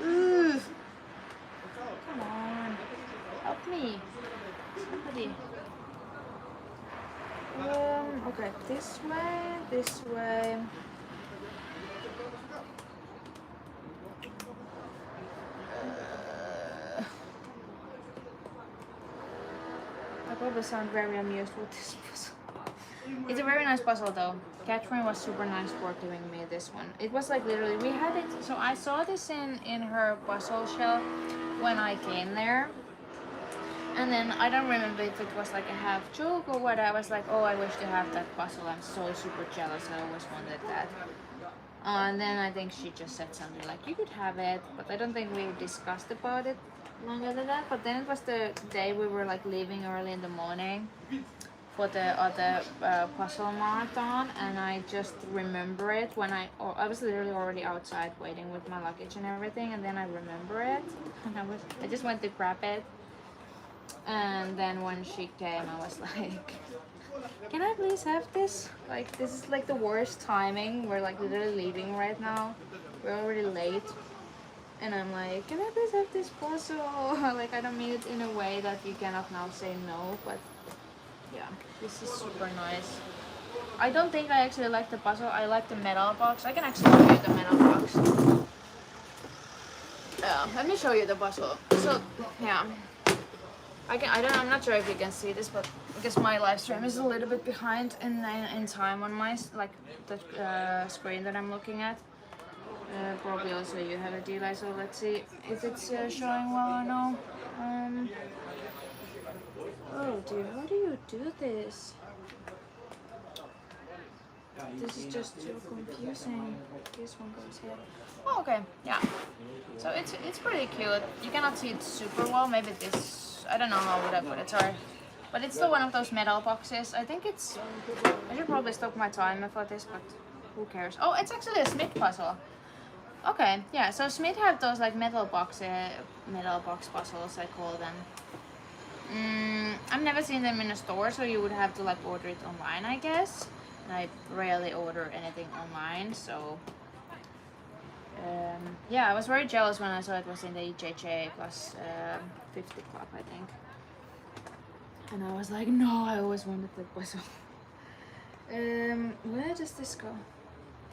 [SPEAKER 1] Ugh. Come on. Help me. Somebody. Okay, this way, this way. I probably sound very amused with this puzzle. It's a very nice puzzle though. Catherine was super nice for giving me this one. It was like literally, we had it, so I saw this in her puzzle shelf when I came there. And then I don't remember if it was like a half joke or what. I was like, oh, I wish to have that puzzle. I'm so super jealous. I always wanted that. And then I think she just said something like, you could have it. But I don't think we discussed about it longer than that. But then it was the day we were like leaving early in the morning for the other puzzle marathon. And I just remember it when I was literally already outside waiting with my luggage and everything. And then I remember it. And I just went to grab it. And then when she came, I was like, can I please have this? Like, this is like the worst timing. We're like literally leaving right now. We're already late. And I'm like, can I please have this puzzle? Like, I don't mean it in a way that you cannot now say no, but yeah, this is super nice. I don't think I actually like the puzzle. I like the metal box. I can actually show you the metal box. Let me show you the puzzle. So, yeah. I'm not sure if you can see this, but because my live stream is a little bit behind in time on my like the screen that I'm looking at. Probably also you have a delay, so let's see if it's showing well or no. Oh dear, how do you do this? This is just too confusing. This one goes here. Oh, okay, yeah. So it's pretty cute. You cannot see it super well. Maybe this, I don't know how would I put it. Sorry, but it's still one of those metal boxes. I think it's. I should probably stop my timer for this, but who cares? Oh, it's actually a Smith puzzle. Okay, yeah. So Smith have those like metal box puzzles, I call them. I've never seen them in a store, so you would have to like order it online, I guess. I rarely order anything online, so yeah, I was very jealous when I saw it was in the JJ plus 50 club, I think. And I was like, no, I always wanted the puzzle. Where does this go?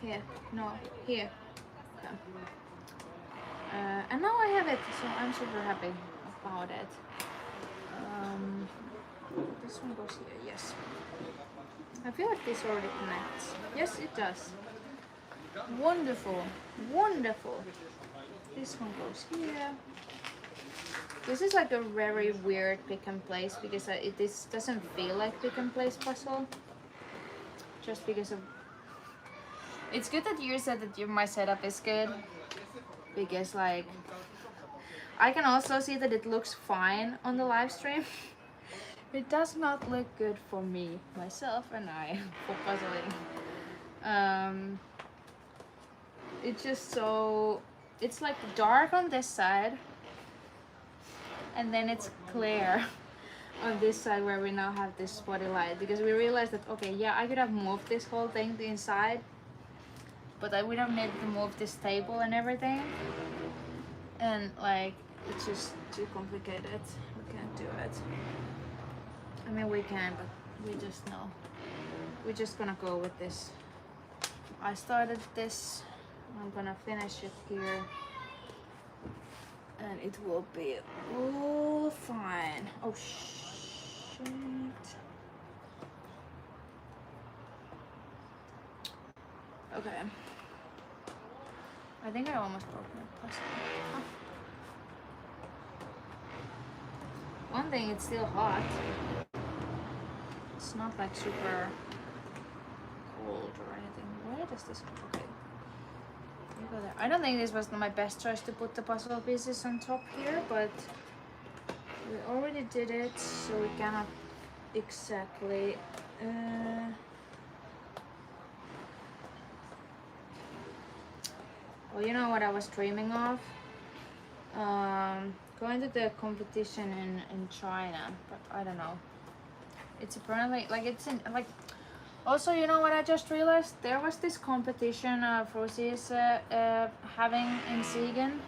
[SPEAKER 1] Here, no, here. Yeah. And now I have it, so I'm super happy about it. This one goes here, yes. I feel like this already connects. Yes, it does. Wonderful, wonderful. This one goes here. This is like a very weird pick and place because this doesn't feel like pick and place puzzle. Just because of. It's good that you said that my setup is good, because like I can also see that it looks fine on the live stream. It does not look good for me, myself, and I for puzzling. It's just so. It's like dark on this side, and then it's clear on this side where we now have this spotty light, because we realized that okay, yeah, I could have moved this whole thing to inside, but I would have needed to move this table and everything, and like it's just too complicated. We can't do it. I mean, we can, but we just know. We're just gonna go with this. I started this. I'm gonna finish it here. And it will be all fine. Oh, shit. Okay. I think I almost broke my puzzle. Oh. One thing, it's still hot. It's not like super cold or anything. Where does this go? Okay. You go there. I don't think this was my best choice to put the puzzle pieces on top here, but we already did it, so we cannot exactly. Well, you know what I was dreaming of? Going to the competition in China, but I don't know. It's apparently like it's in like. Also, you know what I just realized? There was this competition Fruzy is having in Siegen,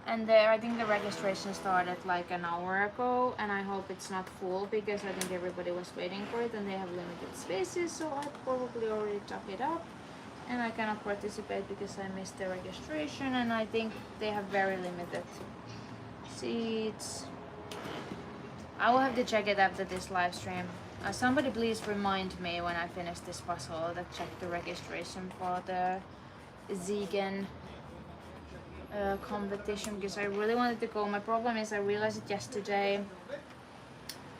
[SPEAKER 1] and there I think the registration started like an hour ago, and I hope it's not full because I think everybody was waiting for it, and they have limited spaces, so I probably already took it up, and I cannot participate because I missed the registration, and I think they have very limited seats. I will have to check it after this live stream. Somebody please remind me when I finish this puzzle that check the registration for the Siegen competition, because I really wanted to go. My problem is I realized it yesterday,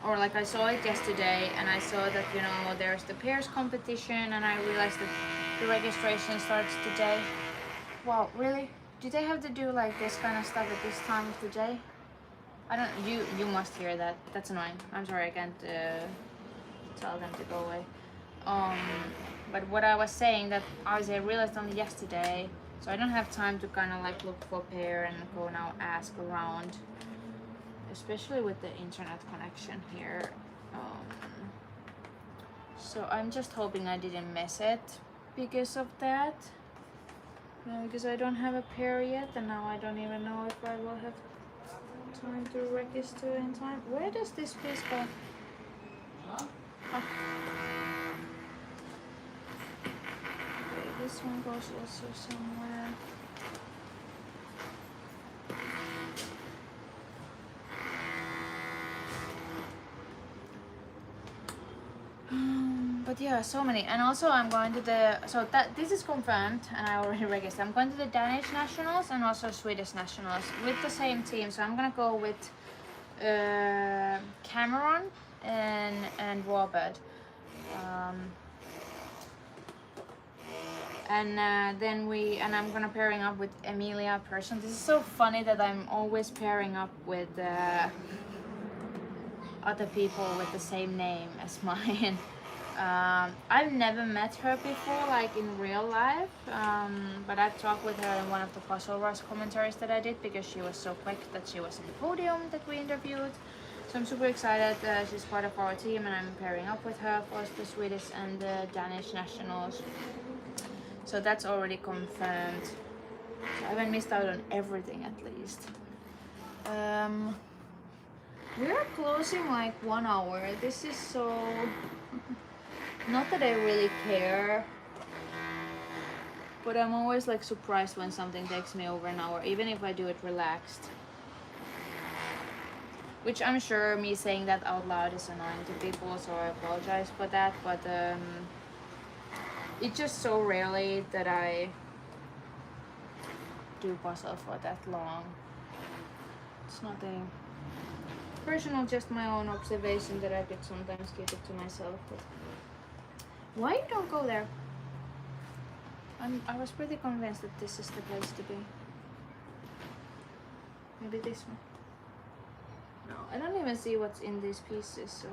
[SPEAKER 1] or like I saw it yesterday, and I saw that, you know, there's the pairs competition, and I realized that the registration starts today. Wow, really? Do they have to do like this kind of stuff at this time of the day? I don't. You must hear that. That's annoying. I'm sorry, I can't tell them to go away. But what I was saying that I realized only yesterday, so I don't have time to kind of like look for pair and go now ask around, especially with the internet connection here. So I'm just hoping I didn't miss it because of that. Because I don't have a pair yet, and now I don't even know if I will have time to register in time. Where does this piece go? Oh. Okay, this one goes also somewhere. But yeah, so many. And also I'm going to the, so that this is confirmed and I already registered. I'm going to the Danish Nationals and also Swedish Nationals with the same team. So I'm gonna go with Cameron and Robert. And I'm gonna pairing up with Emilia Persson. This is so funny that I'm always pairing up with other people with the same name as mine. I've never met her before, like in real life, but I talked with her in one of the Puzzle Rush commentaries that I did because she was so quick that she was in the podium that we interviewed. So I'm super excited. She's part of our team and I'm pairing up with her for the Swedish and the Danish Nationals. So that's already confirmed. So I haven't missed out on everything at least. We're closing like 1 hour. This is so... Not that I really care, but I'm always like surprised when something takes me over an hour, even if I do it relaxed. Which I'm sure me saying that out loud is annoying to people, so I apologize for that, but it's just so rarely that I do puzzle for that long. It's nothing personal, just my own observation that I could sometimes keep it to myself. But why you don't go there? I was pretty convinced that this is the place to be. Maybe this one. No, I don't even see what's in these pieces, so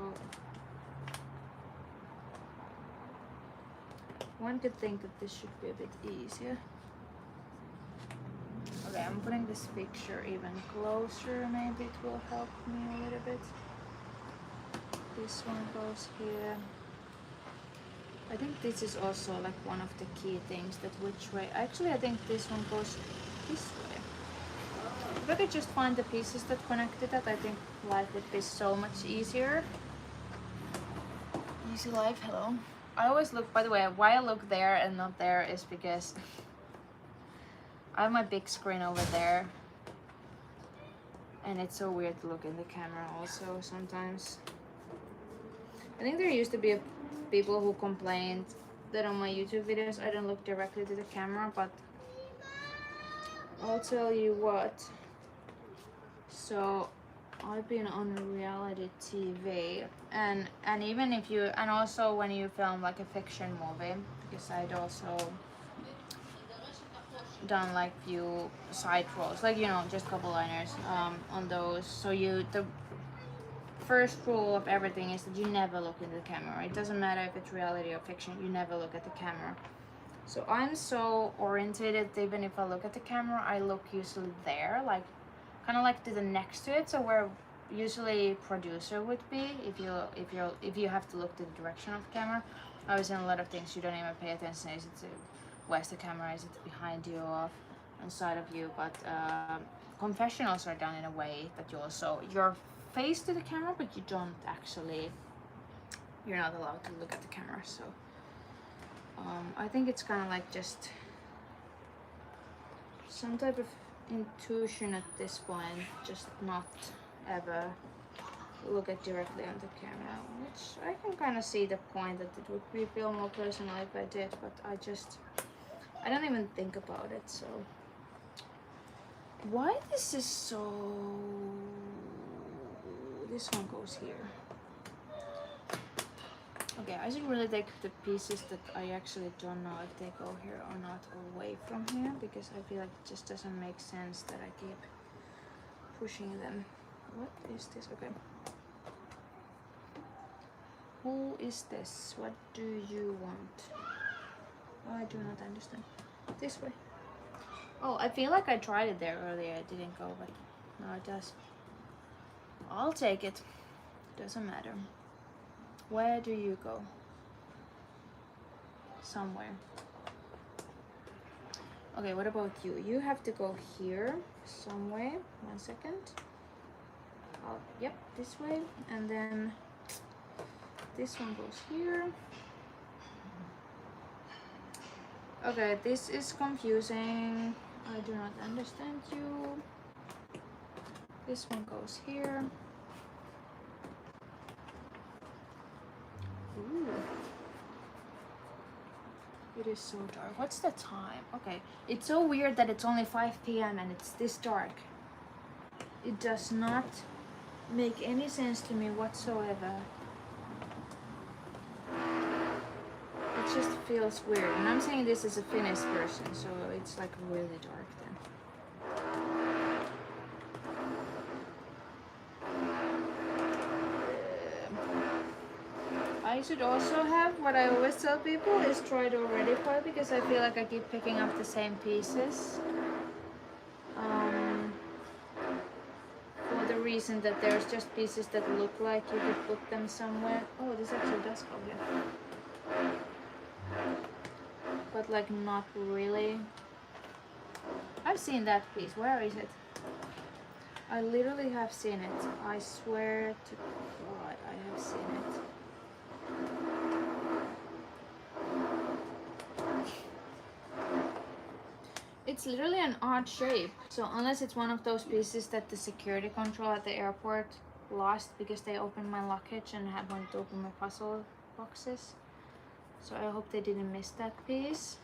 [SPEAKER 1] one could think that this should be a bit easier. Okay, I'm putting this picture even closer, maybe it will help me a little bit. This one goes here. I think this is also like one of the key things, that which way. Actually, I think this one goes this way. If I could just find the pieces that connected that, I think life would be so much easier. Easy life, hello. I always look, by the way, why I look there and not there is because I have my big screen over there. And it's so weird to look in the camera also sometimes. I think there used to be people who complained that on my YouTube videos I don't look directly to the camera, but I'll tell you what. So I've been on reality TV and even if you, and also when you film like a fiction movie, because I'd also done like few side roles, like, you know, just couple liners on those. So the first rule of everything is that you never look into the camera. It doesn't matter if it's reality or fiction, you never look at the camera. So I'm so orientated, even if I look at the camera, I look usually there, like kind of like to the next to it, so where usually producer would be if you have to look to the direction of the camera. Obviously in a lot of things you don't even pay attention, is it where's the camera, is it behind you or on side of you, but confessionals are done in a way that you also, you're face to the camera, but you don't actually, you're not allowed to look at the camera. So I think it's kind of like just some type of intuition at this point, just not ever look at directly on the camera, which I can kind of see the point that it would feel more personal if I did, but I don't even think about it. So why this is so, this one goes here. Okay, I should really take the pieces that I actually don't know if they go here or not away from here, because I feel like it just doesn't make sense that I keep pushing them. What is this? Okay. Who is this? What do you want? I do not understand. This way. Oh, I feel like I tried it there earlier. It didn't go, but now it does. I'll take it. Doesn't matter. Where do you go? Somewhere. Okay, what about you? You have to go here somewhere. 1 second. Yep, this way. And then this one goes here. Okay, this is confusing. I do not understand you. This one goes here. Ooh. It is so dark. What's the time? Okay. It's so weird that it's only 5 p.m. and it's this dark. It does not make any sense to me whatsoever. It just feels weird. And I'm saying this is a Finnish version, so it's like really dark then. I should also have, what I always tell people, is try the already part, because I feel like I keep picking up the same pieces. For the reason that there's just pieces that look like you could put them somewhere. Oh, this actually does go here. But like not really. I've seen that piece. Where is it? I literally have seen it. I swear to God, I have seen it. It's literally an odd shape. So unless it's one of those pieces that the security control at the airport lost because they opened my luggage and had wanted to open my puzzle boxes. So I hope they didn't miss that piece.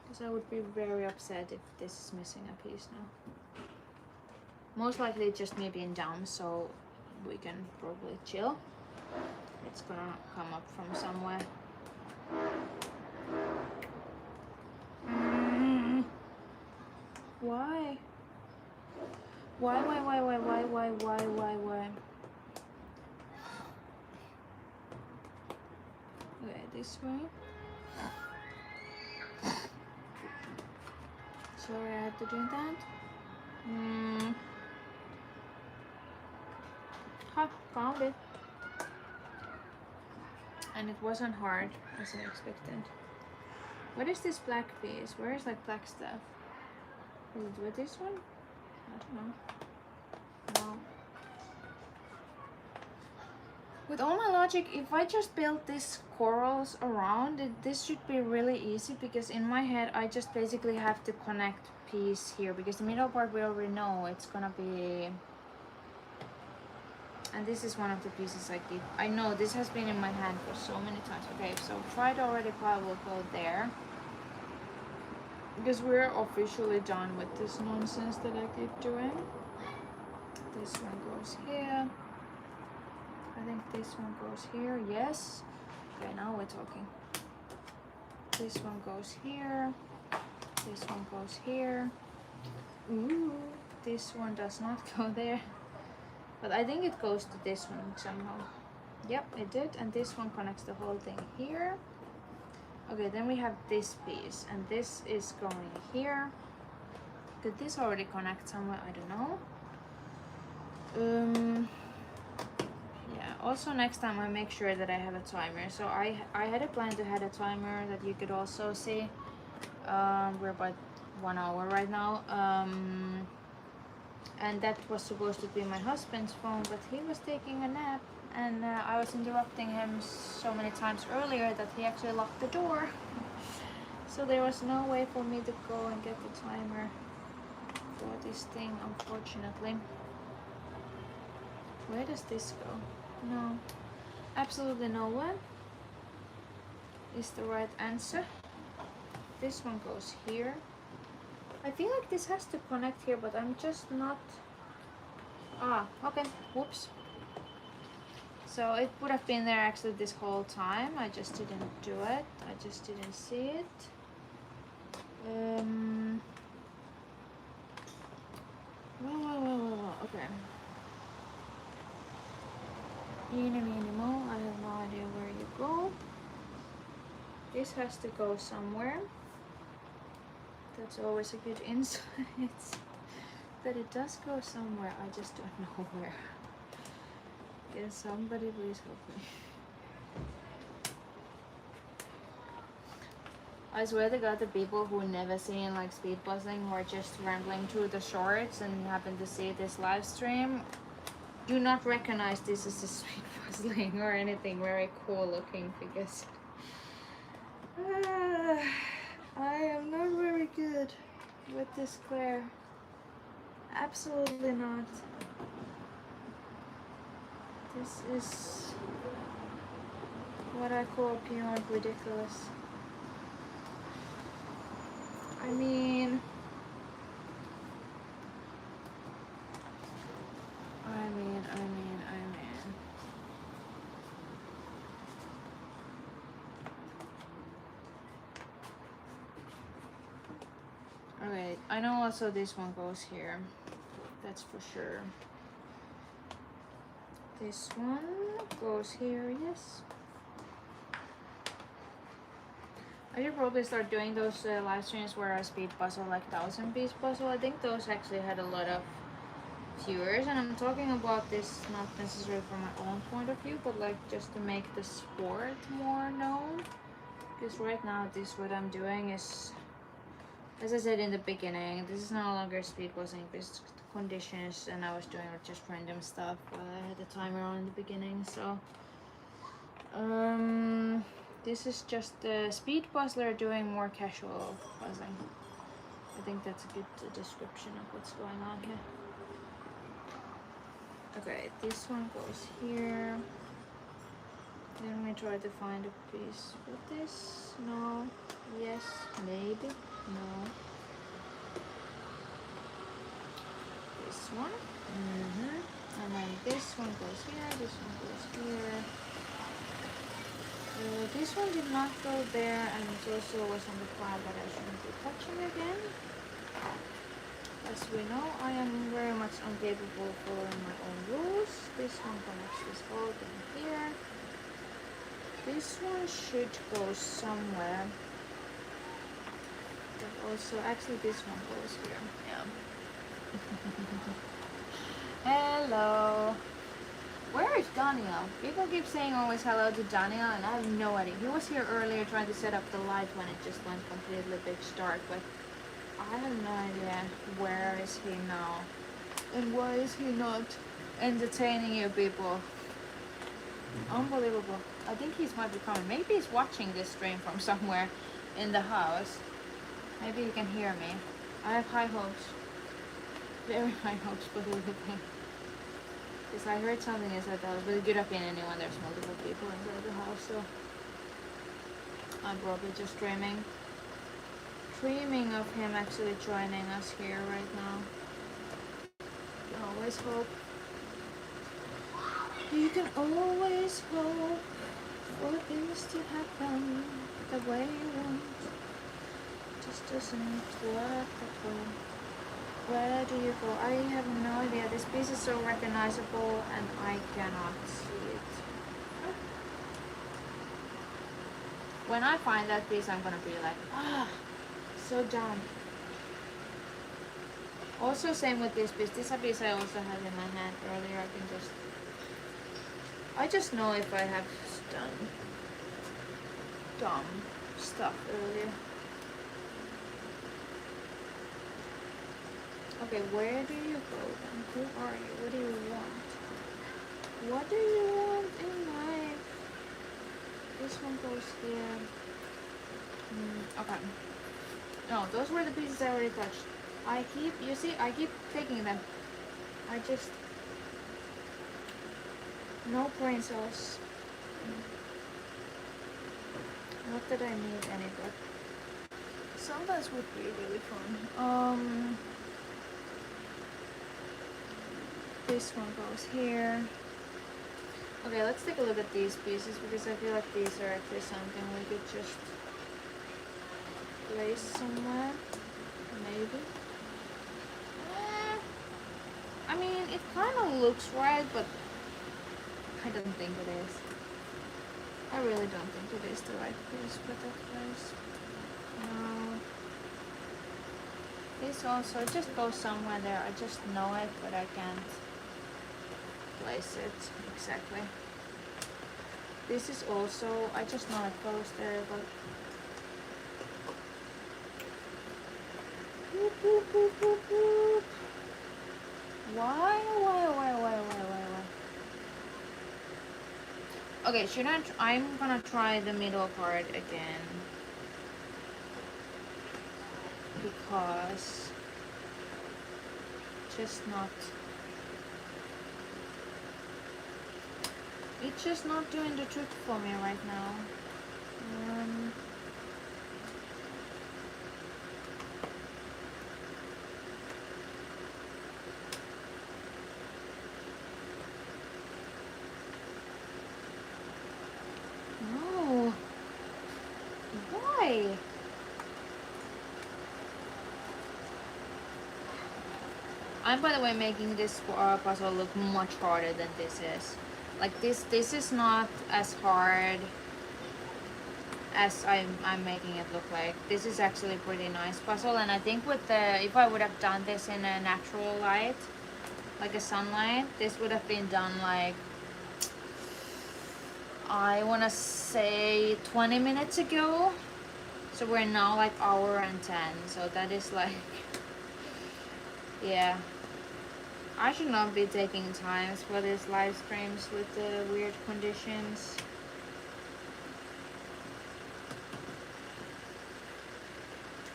[SPEAKER 1] Because I would be very upset if this is missing a piece now. Most likely it's just me being dumb, so we can probably chill. It's gonna come up from somewhere. Why? Why? Okay, this way. Sorry, I had to do that. Ha, found it. And it wasn't hard as I expected. What is this black piece? Where is like black stuff? Is it with this one? I don't know. No. With all my logic, if I just build these corals around it, this should be really easy, because in my head I just basically have to connect piece here, because the middle part we already know it's gonna be, and this is one of the pieces I keep. I know this has been in my hand for so many times. Okay, so tried already part will go there. Because we're officially done with this nonsense that I keep doing. This one goes here. I think this one goes here. Yes. Okay, now we're talking. This one goes here. This one goes here. Ooh, this one does not go there. But I think it goes to this one somehow. Yep, it did. And this one connects the whole thing here. Okay, then we have this piece, and this is going here. Could this already connect somewhere? I don't know. Yeah, also next time I make sure that I have a timer. So I had a plan to have a timer that you could also see. We're about 1 hour right now. And that was supposed to be my husband's phone, but he was taking a nap. And I was interrupting him so many times earlier that he actually locked the door. So there was no way for me to go and get the timer for this thing, unfortunately. Where does this go? No, absolutely nowhere is the right answer. This one goes here. I feel like this has to connect here, but I'm just not... Ah, okay, whoops. So it would have been there actually this whole time. I just didn't do it. I just didn't see it. Well, okay. Eeny, meeny, mo. I have no idea where you go. This has to go somewhere. That's always a good insight. That it does go somewhere. I just don't know where. Can somebody please help me? I swear to God, the people who never seen like speed puzzling or just rambling through the shorts and happen to see this live stream do not recognize this as a speed puzzling or anything very cool looking, because I am not very good with this Claire. Absolutely not. This is what I call beyond ridiculous. I mean, Alright, I know also this one goes here. That's for sure. This one goes here, yes. I should probably start doing those live streams where I speed puzzle, like 1,000-piece puzzle. I think those actually had a lot of viewers, and I'm talking about this not necessarily from my own point of view, but like just to make the sport more known. Because right now, what I'm doing is, as I said in the beginning, this is no longer speed puzzling based conditions, and I was doing just random stuff while I had the timer on in the beginning. So this is just the speed puzzler doing more casual puzzling. I think that's a good description of what's going on here. Okay, this one goes here. Let me try to find a piece for this. No. Yes. Maybe. No. This one. And then this one goes here. This one goes here. This one did not go there, and it also was on the file that I shouldn't be touching again. As we know, I am very much incapable of following my own rules. This one connects this whole thing here. This one should go somewhere. But also, actually this one goes here. Yeah. Hello. Where is Daniel? People keep saying always hello to Daniel, and I have no idea. He was here earlier trying to set up the light when it just went completely pitch dark, but I have no idea where is he now. And why is he not entertaining you people? Unbelievable. I think he's might be coming. Maybe he's watching this stream from somewhere in the house. Maybe he can hear me. I have high hopes. Very high hopes for the little thing. Because I heard something is that a really good opinion when there's multiple people inside the house, so I'm probably just dreaming of him actually joining us here right now. You can always hope. You can always hope for things to happen the way you want. It just doesn't work that way. Where do you go? I have no idea. This piece is so recognizable and I cannot see it. When I find that piece, I'm gonna be like, so dumb. Also, same with this piece. This piece I also had in my hand earlier. I just know if I have done dumb stuff earlier. Okay, where do you go then? Who are you? What do you want? What do you want in life? This one goes here. Okay. No, those were the pieces I already touched. I keep taking them. No brain cells. Not that I need any, but sometimes would be really fun. This one goes here. Okay, let's take a look at these pieces because I feel like these are actually something we could just place somewhere. Maybe. I mean, it kind of looks right, but I don't think it is. I really don't think it is the right piece for that place. No. This also just goes somewhere there. I just know it, but I can't place it exactly. This is also, I just know it goes there, but boop, boop, boop, boop, boop. Why? Okay, I'm gonna try the middle part again because it's just not doing the trick for me right now. Hi! I'm, by the way, making this puzzle look much harder than this is. Like this is not as hard as I'm making it look like. This is actually a pretty nice puzzle, and I think with the, if I would have done this in a natural light, like a sunlight, this would have been done like, I want to say 20 minutes ago. So we're now like hour and 10, so that is like, yeah. I should not be taking times for these live streams with the weird conditions.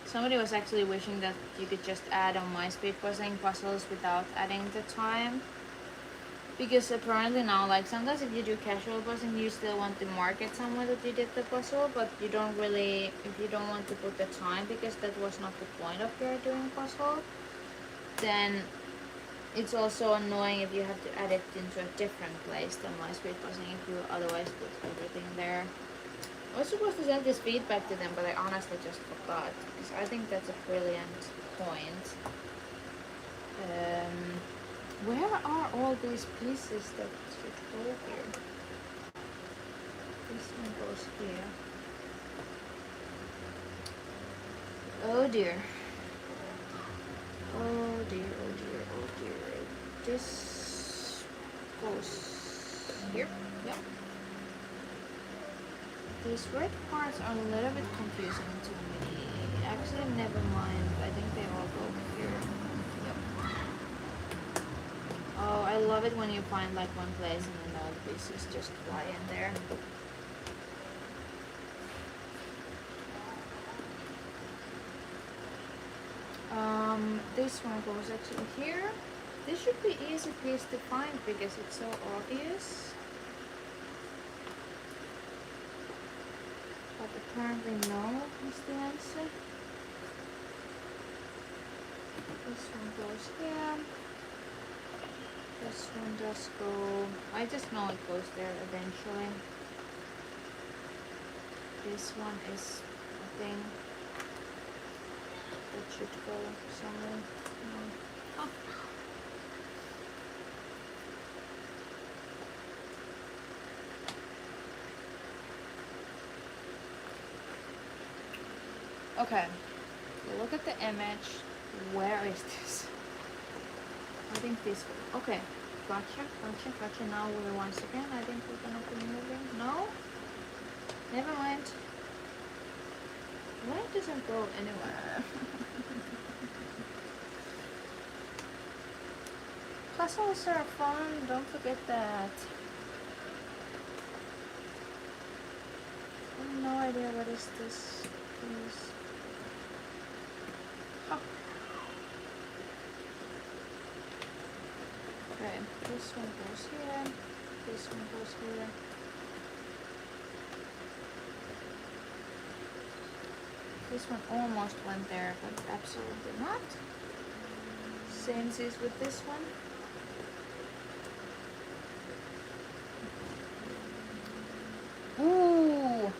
[SPEAKER 1] Somebody was actually wishing that you could just add on my speed puzzles without adding the time. Because apparently now, like sometimes if you do casual buzzing, you still want to mark it somewhere that you did the puzzle, but you don't really, if you don't want to put the time because that was not the point of your doing puzzle, then it's also annoying if you have to add it into a different place than my speed buzzing if you otherwise put everything there. I was supposed to send this feedback to them, but I honestly just forgot because I think that's a brilliant point. Where are all these pieces that should go here? This one goes here. Oh dear. Oh dear, oh dear, oh dear. This goes here. Yep. These red parts are a little bit confusing to me. Actually, never mind. I think they all go here. Yep. Oh, I love it when you find like one place and then all the pieces just fly in there. This one goes actually here. This should be easy piece to find because it's so obvious. But apparently no is the answer. This one goes here. This one does go, I just know it goes there eventually. This one is a thing that should go somewhere. No. Oh. Okay, look at the image. Where is this? I think this one. Okay, gotcha. Now we're once again, I think we're gonna be moving. No? Never mind. Why doesn't go anywhere? Puzzles are fun, don't forget that. I have no idea what is this piece. Huh. Okay, this one goes here, this one goes here. This one almost went there, but absolutely not. Same as with this one. Ooh,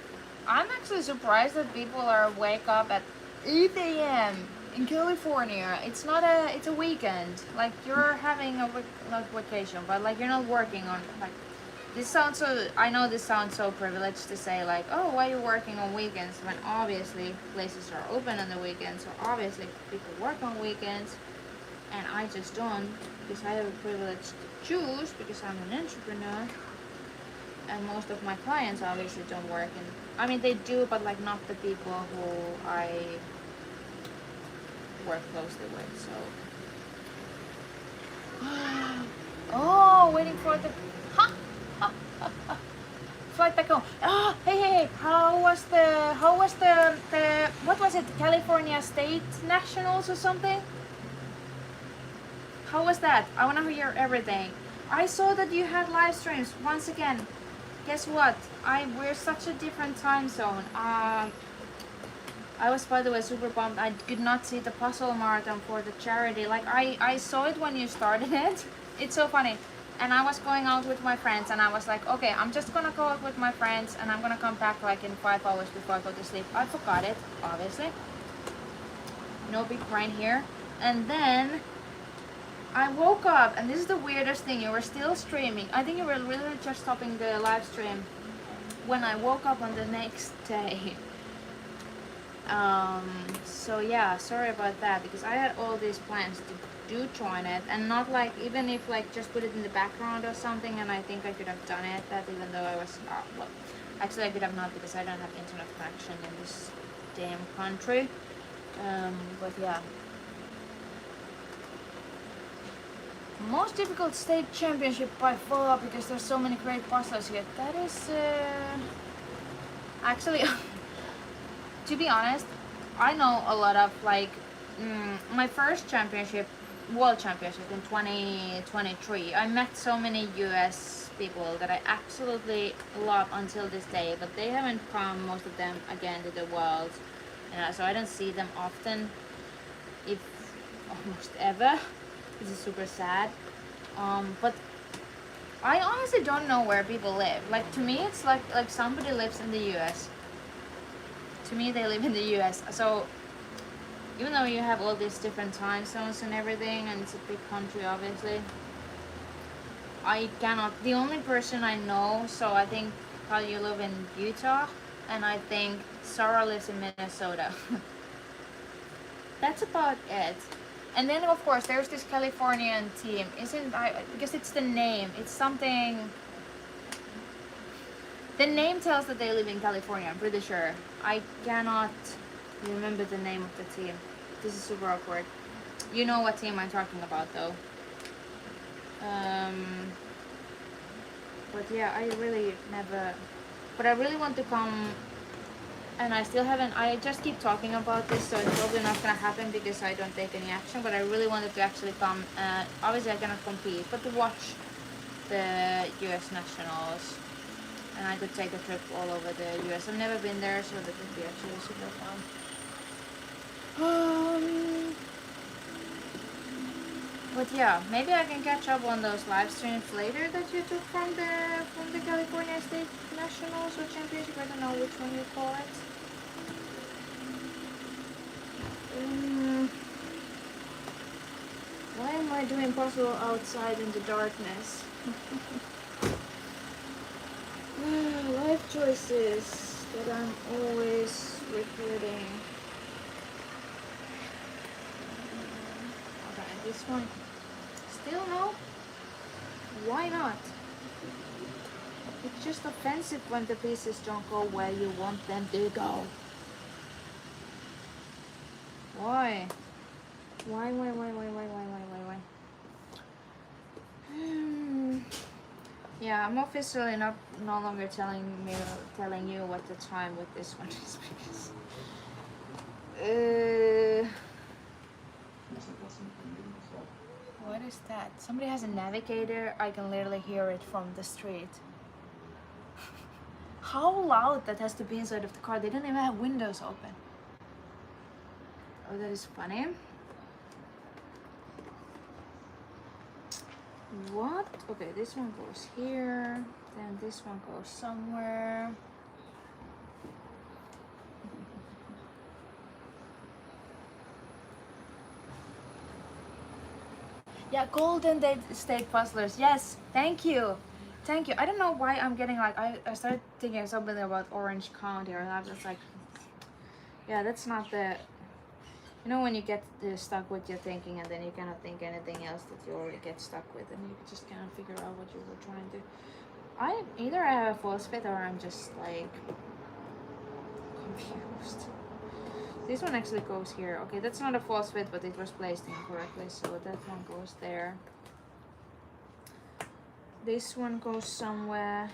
[SPEAKER 1] I'm actually surprised that people are wake up at 8 a.m. in California. It's not a, it's a weekend. Like you're having a not vacation, but like you're not working on like. This sounds so, I know this sounds so privileged to say like, oh, why are you working on weekends? When obviously places are open on the weekends, so obviously people work on weekends, and I just don't, because I have a privilege to choose, because I'm an entrepreneur, and most of my clients obviously don't work, and I mean they do, but like not the people who I work closely with, so. Oh, waiting for the, flight back home. Oh, hey, how was the, what was it, California State Nationals or something? How was that? I want to hear everything. I saw that you had live streams. Once again, guess what? We're such a different time zone. I was, by the way, super bummed. I could not see the puzzle marathon for the charity. Like, I saw it when you started it. It's so funny. and I was going out with my friends, and I was like, okay, I'm just gonna go out with my friends and I'm gonna come back like in 5 hours before I go to sleep. I forgot it, obviously. No big brain here. And then I woke up, and this is the weirdest thing, you were still streaming. I think you were literally just stopping the live stream when I woke up on the next day. So yeah, sorry about that, because I had all these plans to do join it, and not like, even if like just put it in the background or something, and I think I could have done it, that even though I was, well, actually I could have not, because I don't have internet connection in this damn country. But yeah. Most difficult state championship by far, because there's so many great puzzles here. That is actually to be honest, I know a lot of like my first championship, world championship in 2023. I met so many US people that I absolutely love until this day, but they haven't come, most of them, again to the world, and so I don't see them often, if almost ever. This is super sad. But I honestly don't know where people live. Like, to me, it's like somebody lives in the US. To me, they live in the US. So even though you have all these different time zones and everything, and it's a big country, obviously, I cannot. The only person I know, so I think how you live in Utah, and I think Sarah lives in Minnesota. That's about it. And then of course there's this Californian team, because it's the name, it's something, the name tells that they live in California, I'm pretty sure. I cannot remember the name of the team. This is super awkward. You know what team I'm talking about though. But yeah, I really never, but I really want to come. And I still haven't, I just keep talking about this, so it's probably not gonna happen because I don't take any action, but I really wanted to actually come, obviously I cannot compete, but to watch the US Nationals, and I could take a trip all over the US. I've never been there, so that would be actually super fun. But yeah, maybe I can catch up on those live streams later that you took from the California State Nationals or Championship. I don't know which one you call it. Why am I doing puzzle outside in the darkness? Life choices that I'm always repeating. Okay, this one. Still no? Why not? It's just offensive when the pieces don't go where you want them to go. Why? Why? Yeah, I'm officially no longer telling you what the time with this one is, because what is that? Somebody has a navigator. I can literally hear it from the street. How loud that has to be inside of the car. They don't even have windows open. Oh, that is funny. What? Okay, this one goes here. Then this one goes somewhere. Yeah, Golden State Puzzlers. Yes, thank you. Thank you. I don't know why I'm getting like, I started thinking something about Orange County, and I was like, yeah, that's not the, you know, when you get stuck with your thinking and then you cannot think anything else that you already get stuck with, and you just cannot figure out what you were trying to. Either I have a false fit or I'm just like confused. This one actually goes here. Okay, that's not a false fit, but it was placed incorrectly, so that one goes there. This one goes somewhere.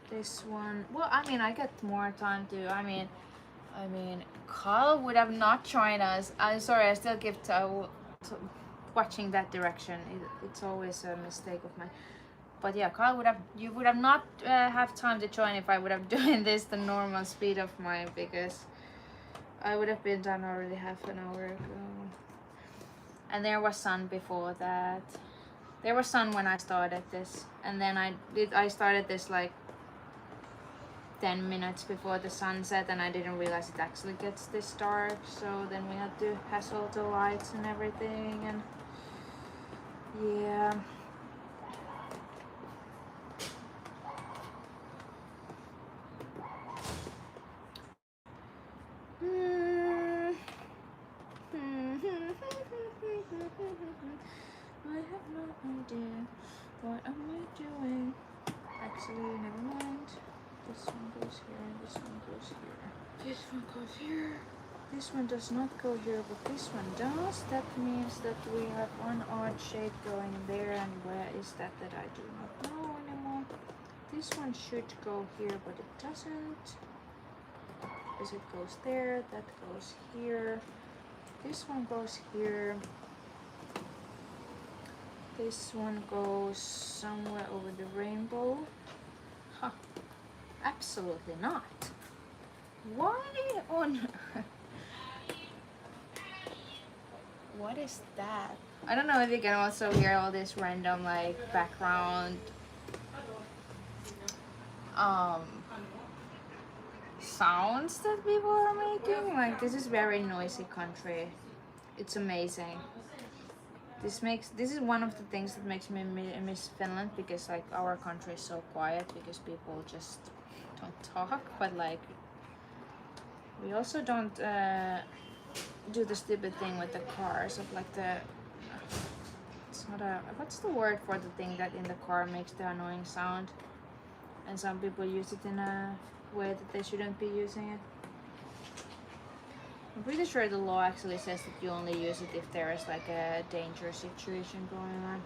[SPEAKER 1] This one, well, I mean, I get more time to, I mean, Carl would have not joined us. I'm sorry, I still give to watching that direction. It's always a mistake of mine. But yeah, Carl you would have not have time to join if I would have doing this the normal speed of mine, because I would have been done already half an hour ago. And there was sun before that. There was sun when I started this, and then I started this like 10 minutes before the sunset, and I didn't realize it actually gets this dark, so then we had to hassle the lights and everything, and yeah. I have no idea what am I doing. Actually, never mind. This one goes here, this one goes here. This one goes here. This one does not go here, but this one does. That means that we have one odd shade going there, and where is that I do not know anymore. This one should go here, but it doesn't. Because it goes there, that goes here. This one goes here. This one goes somewhere over the rainbow. Huh. Absolutely not. Why on... What is that? I don't know if you can also hear all this random like background sounds that people are making. Like, this is very noisy country. It's amazing. This is one of the things that makes me miss Finland, because like our country is so quiet because people just don't talk, but like we also don't do the stupid thing with the cars of like the, it's not a, what's the word for the thing that in the car makes the annoying sound, and some people use it in a way that they shouldn't be using it. I'm pretty sure the law actually says that you only use it if there is like a dangerous situation going on,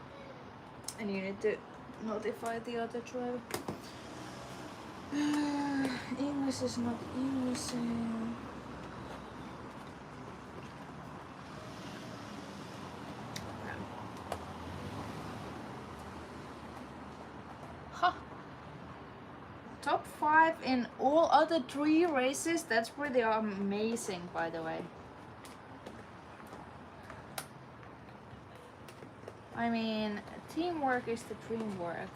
[SPEAKER 1] and you need to notify the other driver. English is not easy. Huh. Top 5 in all other 3 races. That's pretty amazing, by the way. I mean, teamwork is the dream work.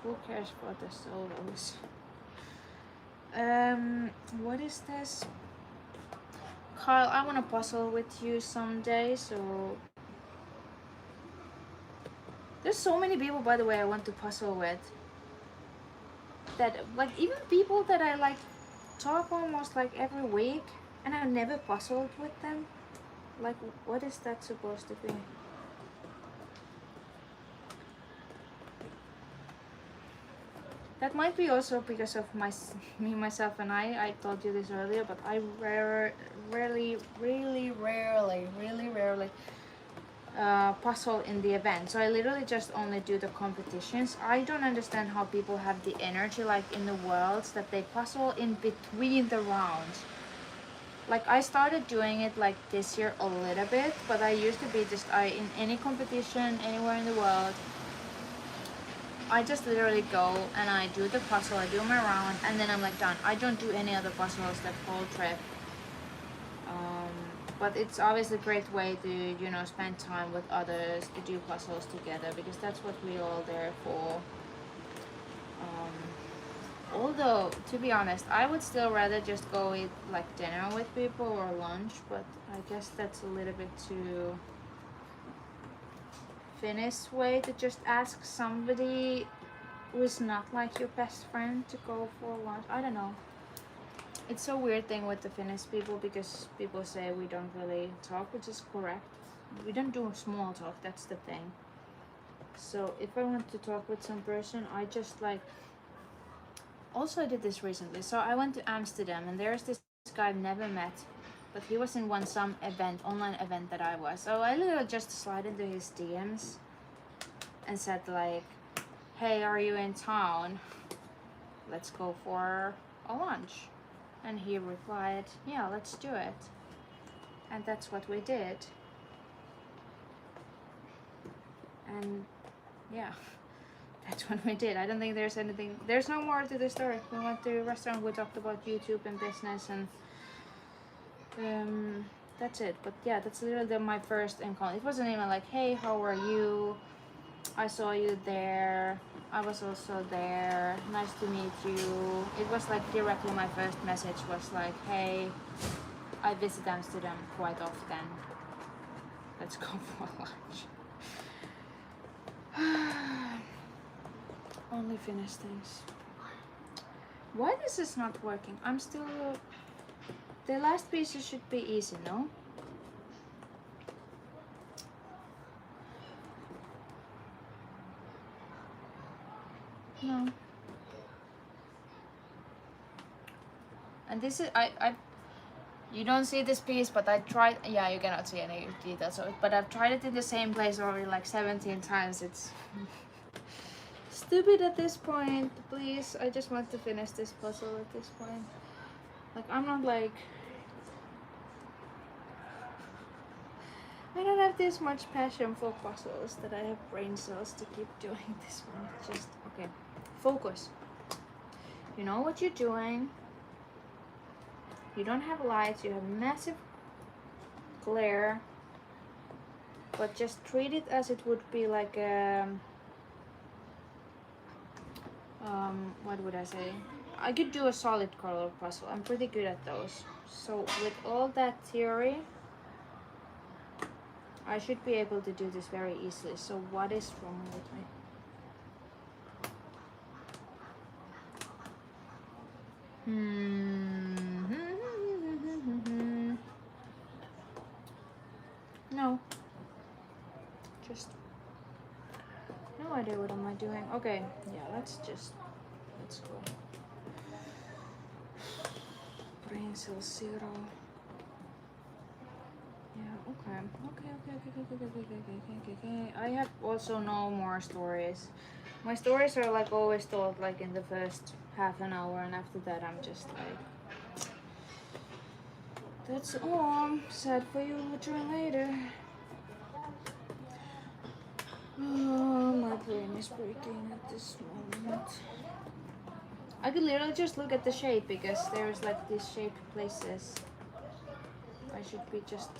[SPEAKER 1] Who cares for the solos? What is this? Kyle, I want to puzzle with you someday, so... There's so many people, by the way, I want to puzzle with. That, like, even people that I, like, talk almost, like, every week, and I've never puzzled with them. Like, what is that supposed to be? That might be also because of me, myself, and I told you this earlier, but I really rarely puzzle in the event. So I literally just only do the competitions. I don't understand how people have the energy, like in the worlds, that they puzzle in between the rounds. Like, I started doing it like this year a little bit, but I used to be just, in any competition anywhere in the world, I just literally go and I do the puzzle, I do my round, and then I'm like done. I don't do any other puzzles that whole trip. But it's obviously a great way to, you know, spend time with others, to do puzzles together, because that's what we're all there for. Although, to be honest, I would still rather just go eat like dinner with people or lunch, but I guess that's a little bit too Finnish way to just ask somebody who is not like your best friend to go for lunch. I don't know. It's a weird thing with the Finnish people, because people say we don't really talk, which is correct. We don't do small talk, that's the thing. So if I want to talk with some person, I just like... Also, I did this recently. So I went to Amsterdam, and there's this guy I've never met, but he was in some event, online event that I was. So I literally just slid into his DMs and said like, hey, are you in town? Let's go for a lunch. And he replied, yeah, let's do it. And that's what we did. And yeah, that's what we did. I don't think there's anything, there's no more to the story. We went to a restaurant, we talked about YouTube and business, and that's it. But yeah, that's literally my first encounter. It wasn't even like, hey, how are you? I saw you there. I was also there. Nice to meet you. It was like directly my first message was like, hey, I visit Amsterdam quite often. Let's go for lunch. Only Finnish things. Why this is not working? I'm still... The last pieces should be easy, no? No. And this is... You don't see this piece, but I tried... Yeah, you cannot see any details of it. But I've tried it in the same place already like 17 times. It's... stupid at this point. Please, I just want to finish this puzzle at this point. Like, I'm not like... I don't have this much passion for puzzles that I have brain cells to keep doing this one. Just, okay, focus. You know what you're doing. You don't have lights, you have massive glare. But just treat it as it would be like a... what would I say? I could do a solid color puzzle. I'm pretty good at those. So with all that theory, I should be able to do this very easily. So what is wrong with me? No. Just no idea what am I doing. Okay, yeah, let's go. Brain cell 0. Yeah, okay. I have also no more stories. My stories are like always told like in the first half an hour, and after that I'm just like, that's all. Sad for you, join later. Oh, my brain is breaking at this moment. I could literally just look at the shape because there's like these shaped places. I should be just...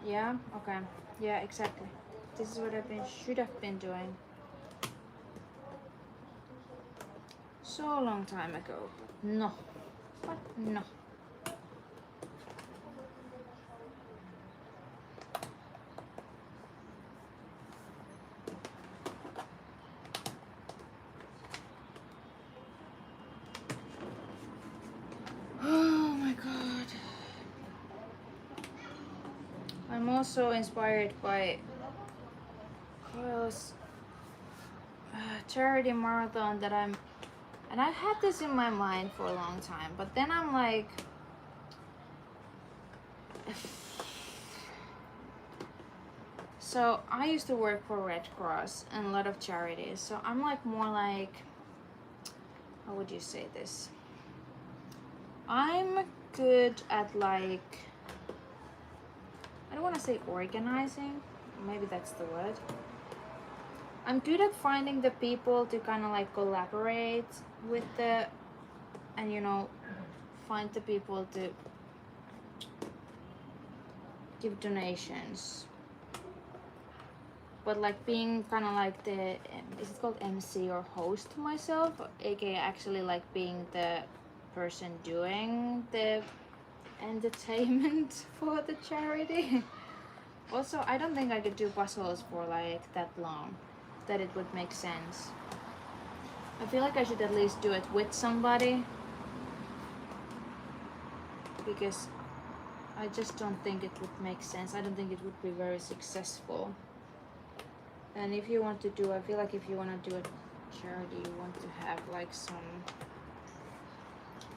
[SPEAKER 1] Yeah, okay. Yeah, exactly. This is what I should have been doing. So long time ago, but no. But no. I'm also inspired by Kyle's charity marathon that and I've had this in my mind for a long time, but then I'm like, so I used to work for Red Cross and a lot of charities, so I'm like more like, how would you say this? I'm good at like, I don't want to say organizing, maybe that's the word. I'm good at finding the people to kind of like collaborate with and you know, find the people to give donations. But like being kind of like is it called MC or host myself, aka actually like being the person doing the entertainment for the charity. Also, I don't think I could do puzzles for like that long, that it would make sense. I feel like I should at least do it with somebody, because I just don't think it would make sense. I don't think it would be very successful. And if you want to do, I feel like if you want to do a charity, you want to have like some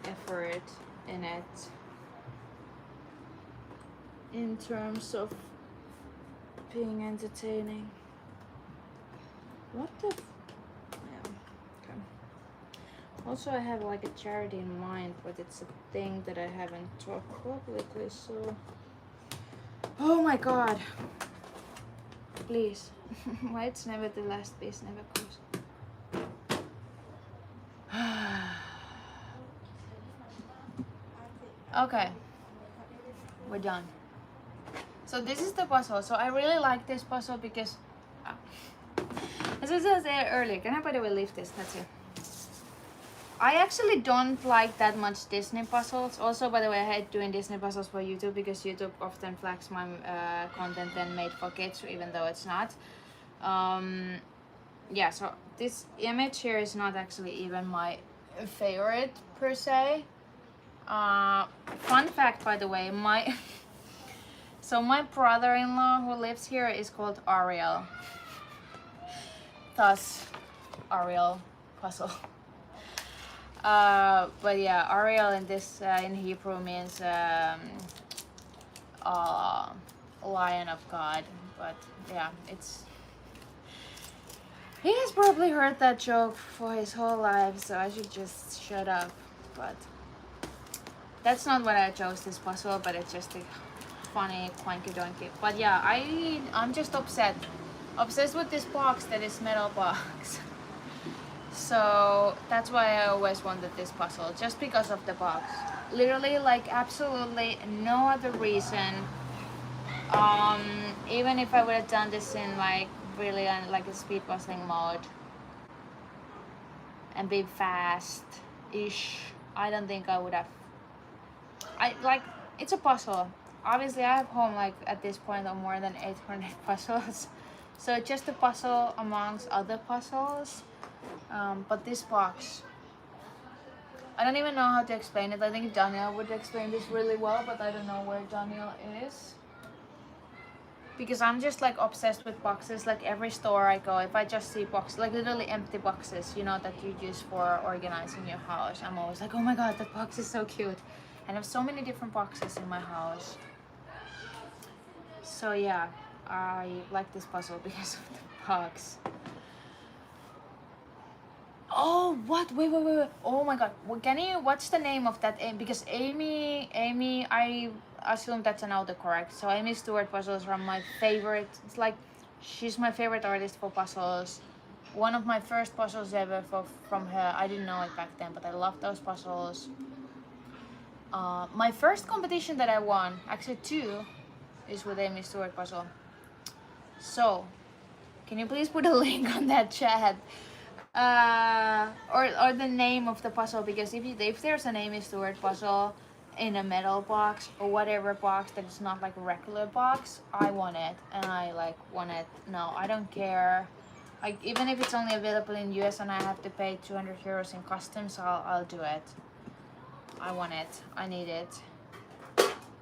[SPEAKER 1] effort in it, in terms of being entertaining. What the yeah, okay. Also, I have like a charity in mind, but it's a thing that I haven't talked publicly, so... Oh my god! Please. Why it's never the last piece, never goes. Okay. We're done. So this is the puzzle. So I really like this puzzle because As I said earlier, can I by the way leave this? Let's see. I actually don't like that much Disney puzzles. Also, by the way, I hate doing Disney puzzles for YouTube because YouTube often flags my content and made for kids, even though it's not. Yeah, so this image here is not actually even my favorite per se. Fun fact, by the way, my brother-in-law who lives here is called Ariel. Thus, Ariel puzzle. But yeah, Ariel in this in Hebrew means lion of God. But yeah, it's. He has probably heard that joke for his whole life, so I should just shut up. But that's not what I chose this puzzle, but it's just a funny quanky donkey. But yeah, I'm just obsessed with this box that is metal box. So that's why I always wanted this puzzle, just because of the box. Literally, like absolutely no other reason. Even if I would have done this in like really like a speed puzzling mode and be fast-ish, I don't think I would have. It's a puzzle. Obviously, I have home like at this point of more than 800 puzzles. So it's just a puzzle amongst other puzzles. But this box, I don't even know how to explain it. I think Daniel would explain this really well, but I don't know where Daniel is. Because I'm just like obsessed with boxes. Like every store I go, if I just see boxes, like literally empty boxes, you know, that you use for organizing your house, I'm always like, oh my god, that box is so cute. And I have so many different boxes in my house. So yeah, I like this puzzle because of the box. Oh, what? Wait. Oh my god. What's the name of that? Because Amy, I assume that's an autocorrect. So Amy Stewart puzzles are my favorite. It's like, she's my favorite artist for puzzles. One of my first puzzles ever from her. I didn't know it back then, but I love those puzzles. My first competition that I won, actually 2, is with Amy Stewart puzzle. So, can you please put a link on that chat? Or the name of the puzzle, because if there's an Amy Stewart puzzle in a metal box or whatever box that is not like a regular box, I want it, and I like want it. No, I don't care. Like even if it's only available in US and I have to pay 200 euros in customs, I'll do it. I want it. I need it.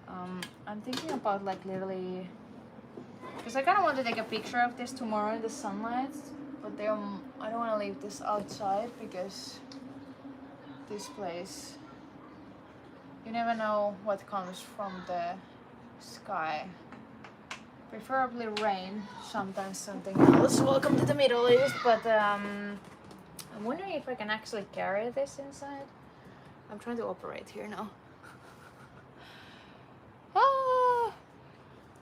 [SPEAKER 1] I'm thinking about like literally, because I kind of want to take a picture of this tomorrow in the sunlight. But I don't want to leave this outside because this place, you never know what comes from the sky. Preferably rain, sometimes something else. Welcome to the Middle East. But I'm wondering if I can actually carry this inside. I'm trying to operate here now.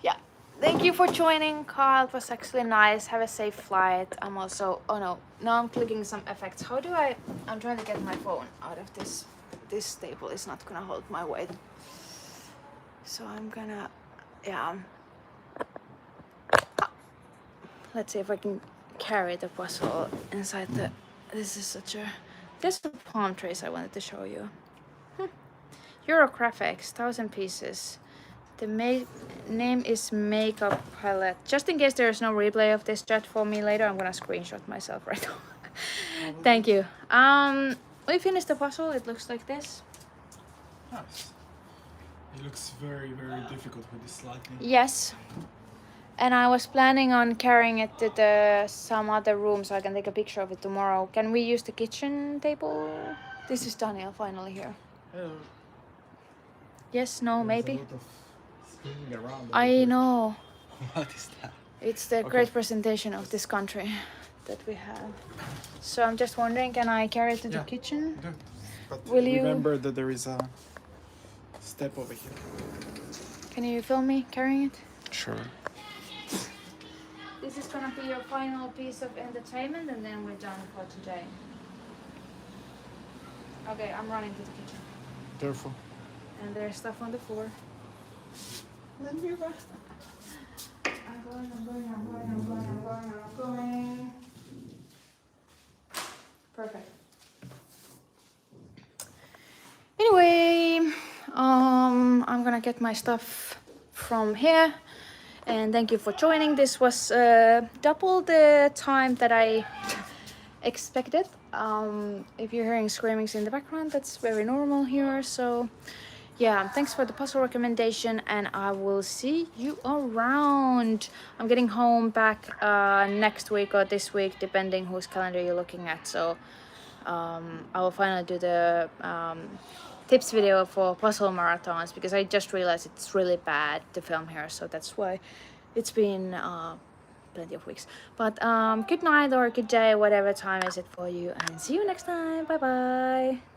[SPEAKER 1] Yeah. Thank you for joining, Carl. It was actually nice. Have a safe flight. I'm also, oh no, now I'm clicking some effects. How do I'm trying to get my phone out of this. This table is not gonna hold my weight. So I'm gonna, yeah. Let's see if I can carry the puzzle inside the, there's the palm trees I wanted to show you. Eurographics, 1,000 pieces. The name is Makeup Palette. Just in case there is no replay of this chat for me later, I'm gonna screenshot myself right now. Thank you. We finished the puzzle. It looks like this.
[SPEAKER 2] Nice. It looks very, very difficult with this lighting.
[SPEAKER 1] Yes. And I was planning on carrying it to some other room so I can take a picture of it tomorrow. Can we use the kitchen table? This is Daniel finally here.
[SPEAKER 2] Hello.
[SPEAKER 1] Yes, no,
[SPEAKER 2] There's
[SPEAKER 1] maybe.
[SPEAKER 2] a lot of spinning around.
[SPEAKER 1] I know.
[SPEAKER 2] What is that?
[SPEAKER 1] It's the great presentation of this country that we have. So I'm just wondering, can I carry it to the kitchen?
[SPEAKER 2] Do it. But
[SPEAKER 1] Will you
[SPEAKER 2] remember that there is a step over here.
[SPEAKER 1] Can you film me carrying it?
[SPEAKER 2] Sure.
[SPEAKER 1] This is gonna be your final piece of entertainment and then we're done for today. Okay, I'm running to the kitchen.
[SPEAKER 2] Careful.
[SPEAKER 1] And there's stuff on the floor.
[SPEAKER 2] Let me run.
[SPEAKER 1] I'm going. Perfect. Anyway, I'm gonna get my stuff from here, and thank you for joining. This was double the time that I expected. If you're hearing screamings in the background, that's very normal here. So yeah, thanks for the puzzle recommendation, and I will see you around. I'm getting home back next week or this week, depending whose calendar you're looking at. So I will finally do the tips video for puzzle marathons, because I just realized it's really bad to film here, so that's why it's been plenty of weeks. But good night or good day, whatever time is it for you, and see you next time. Bye bye.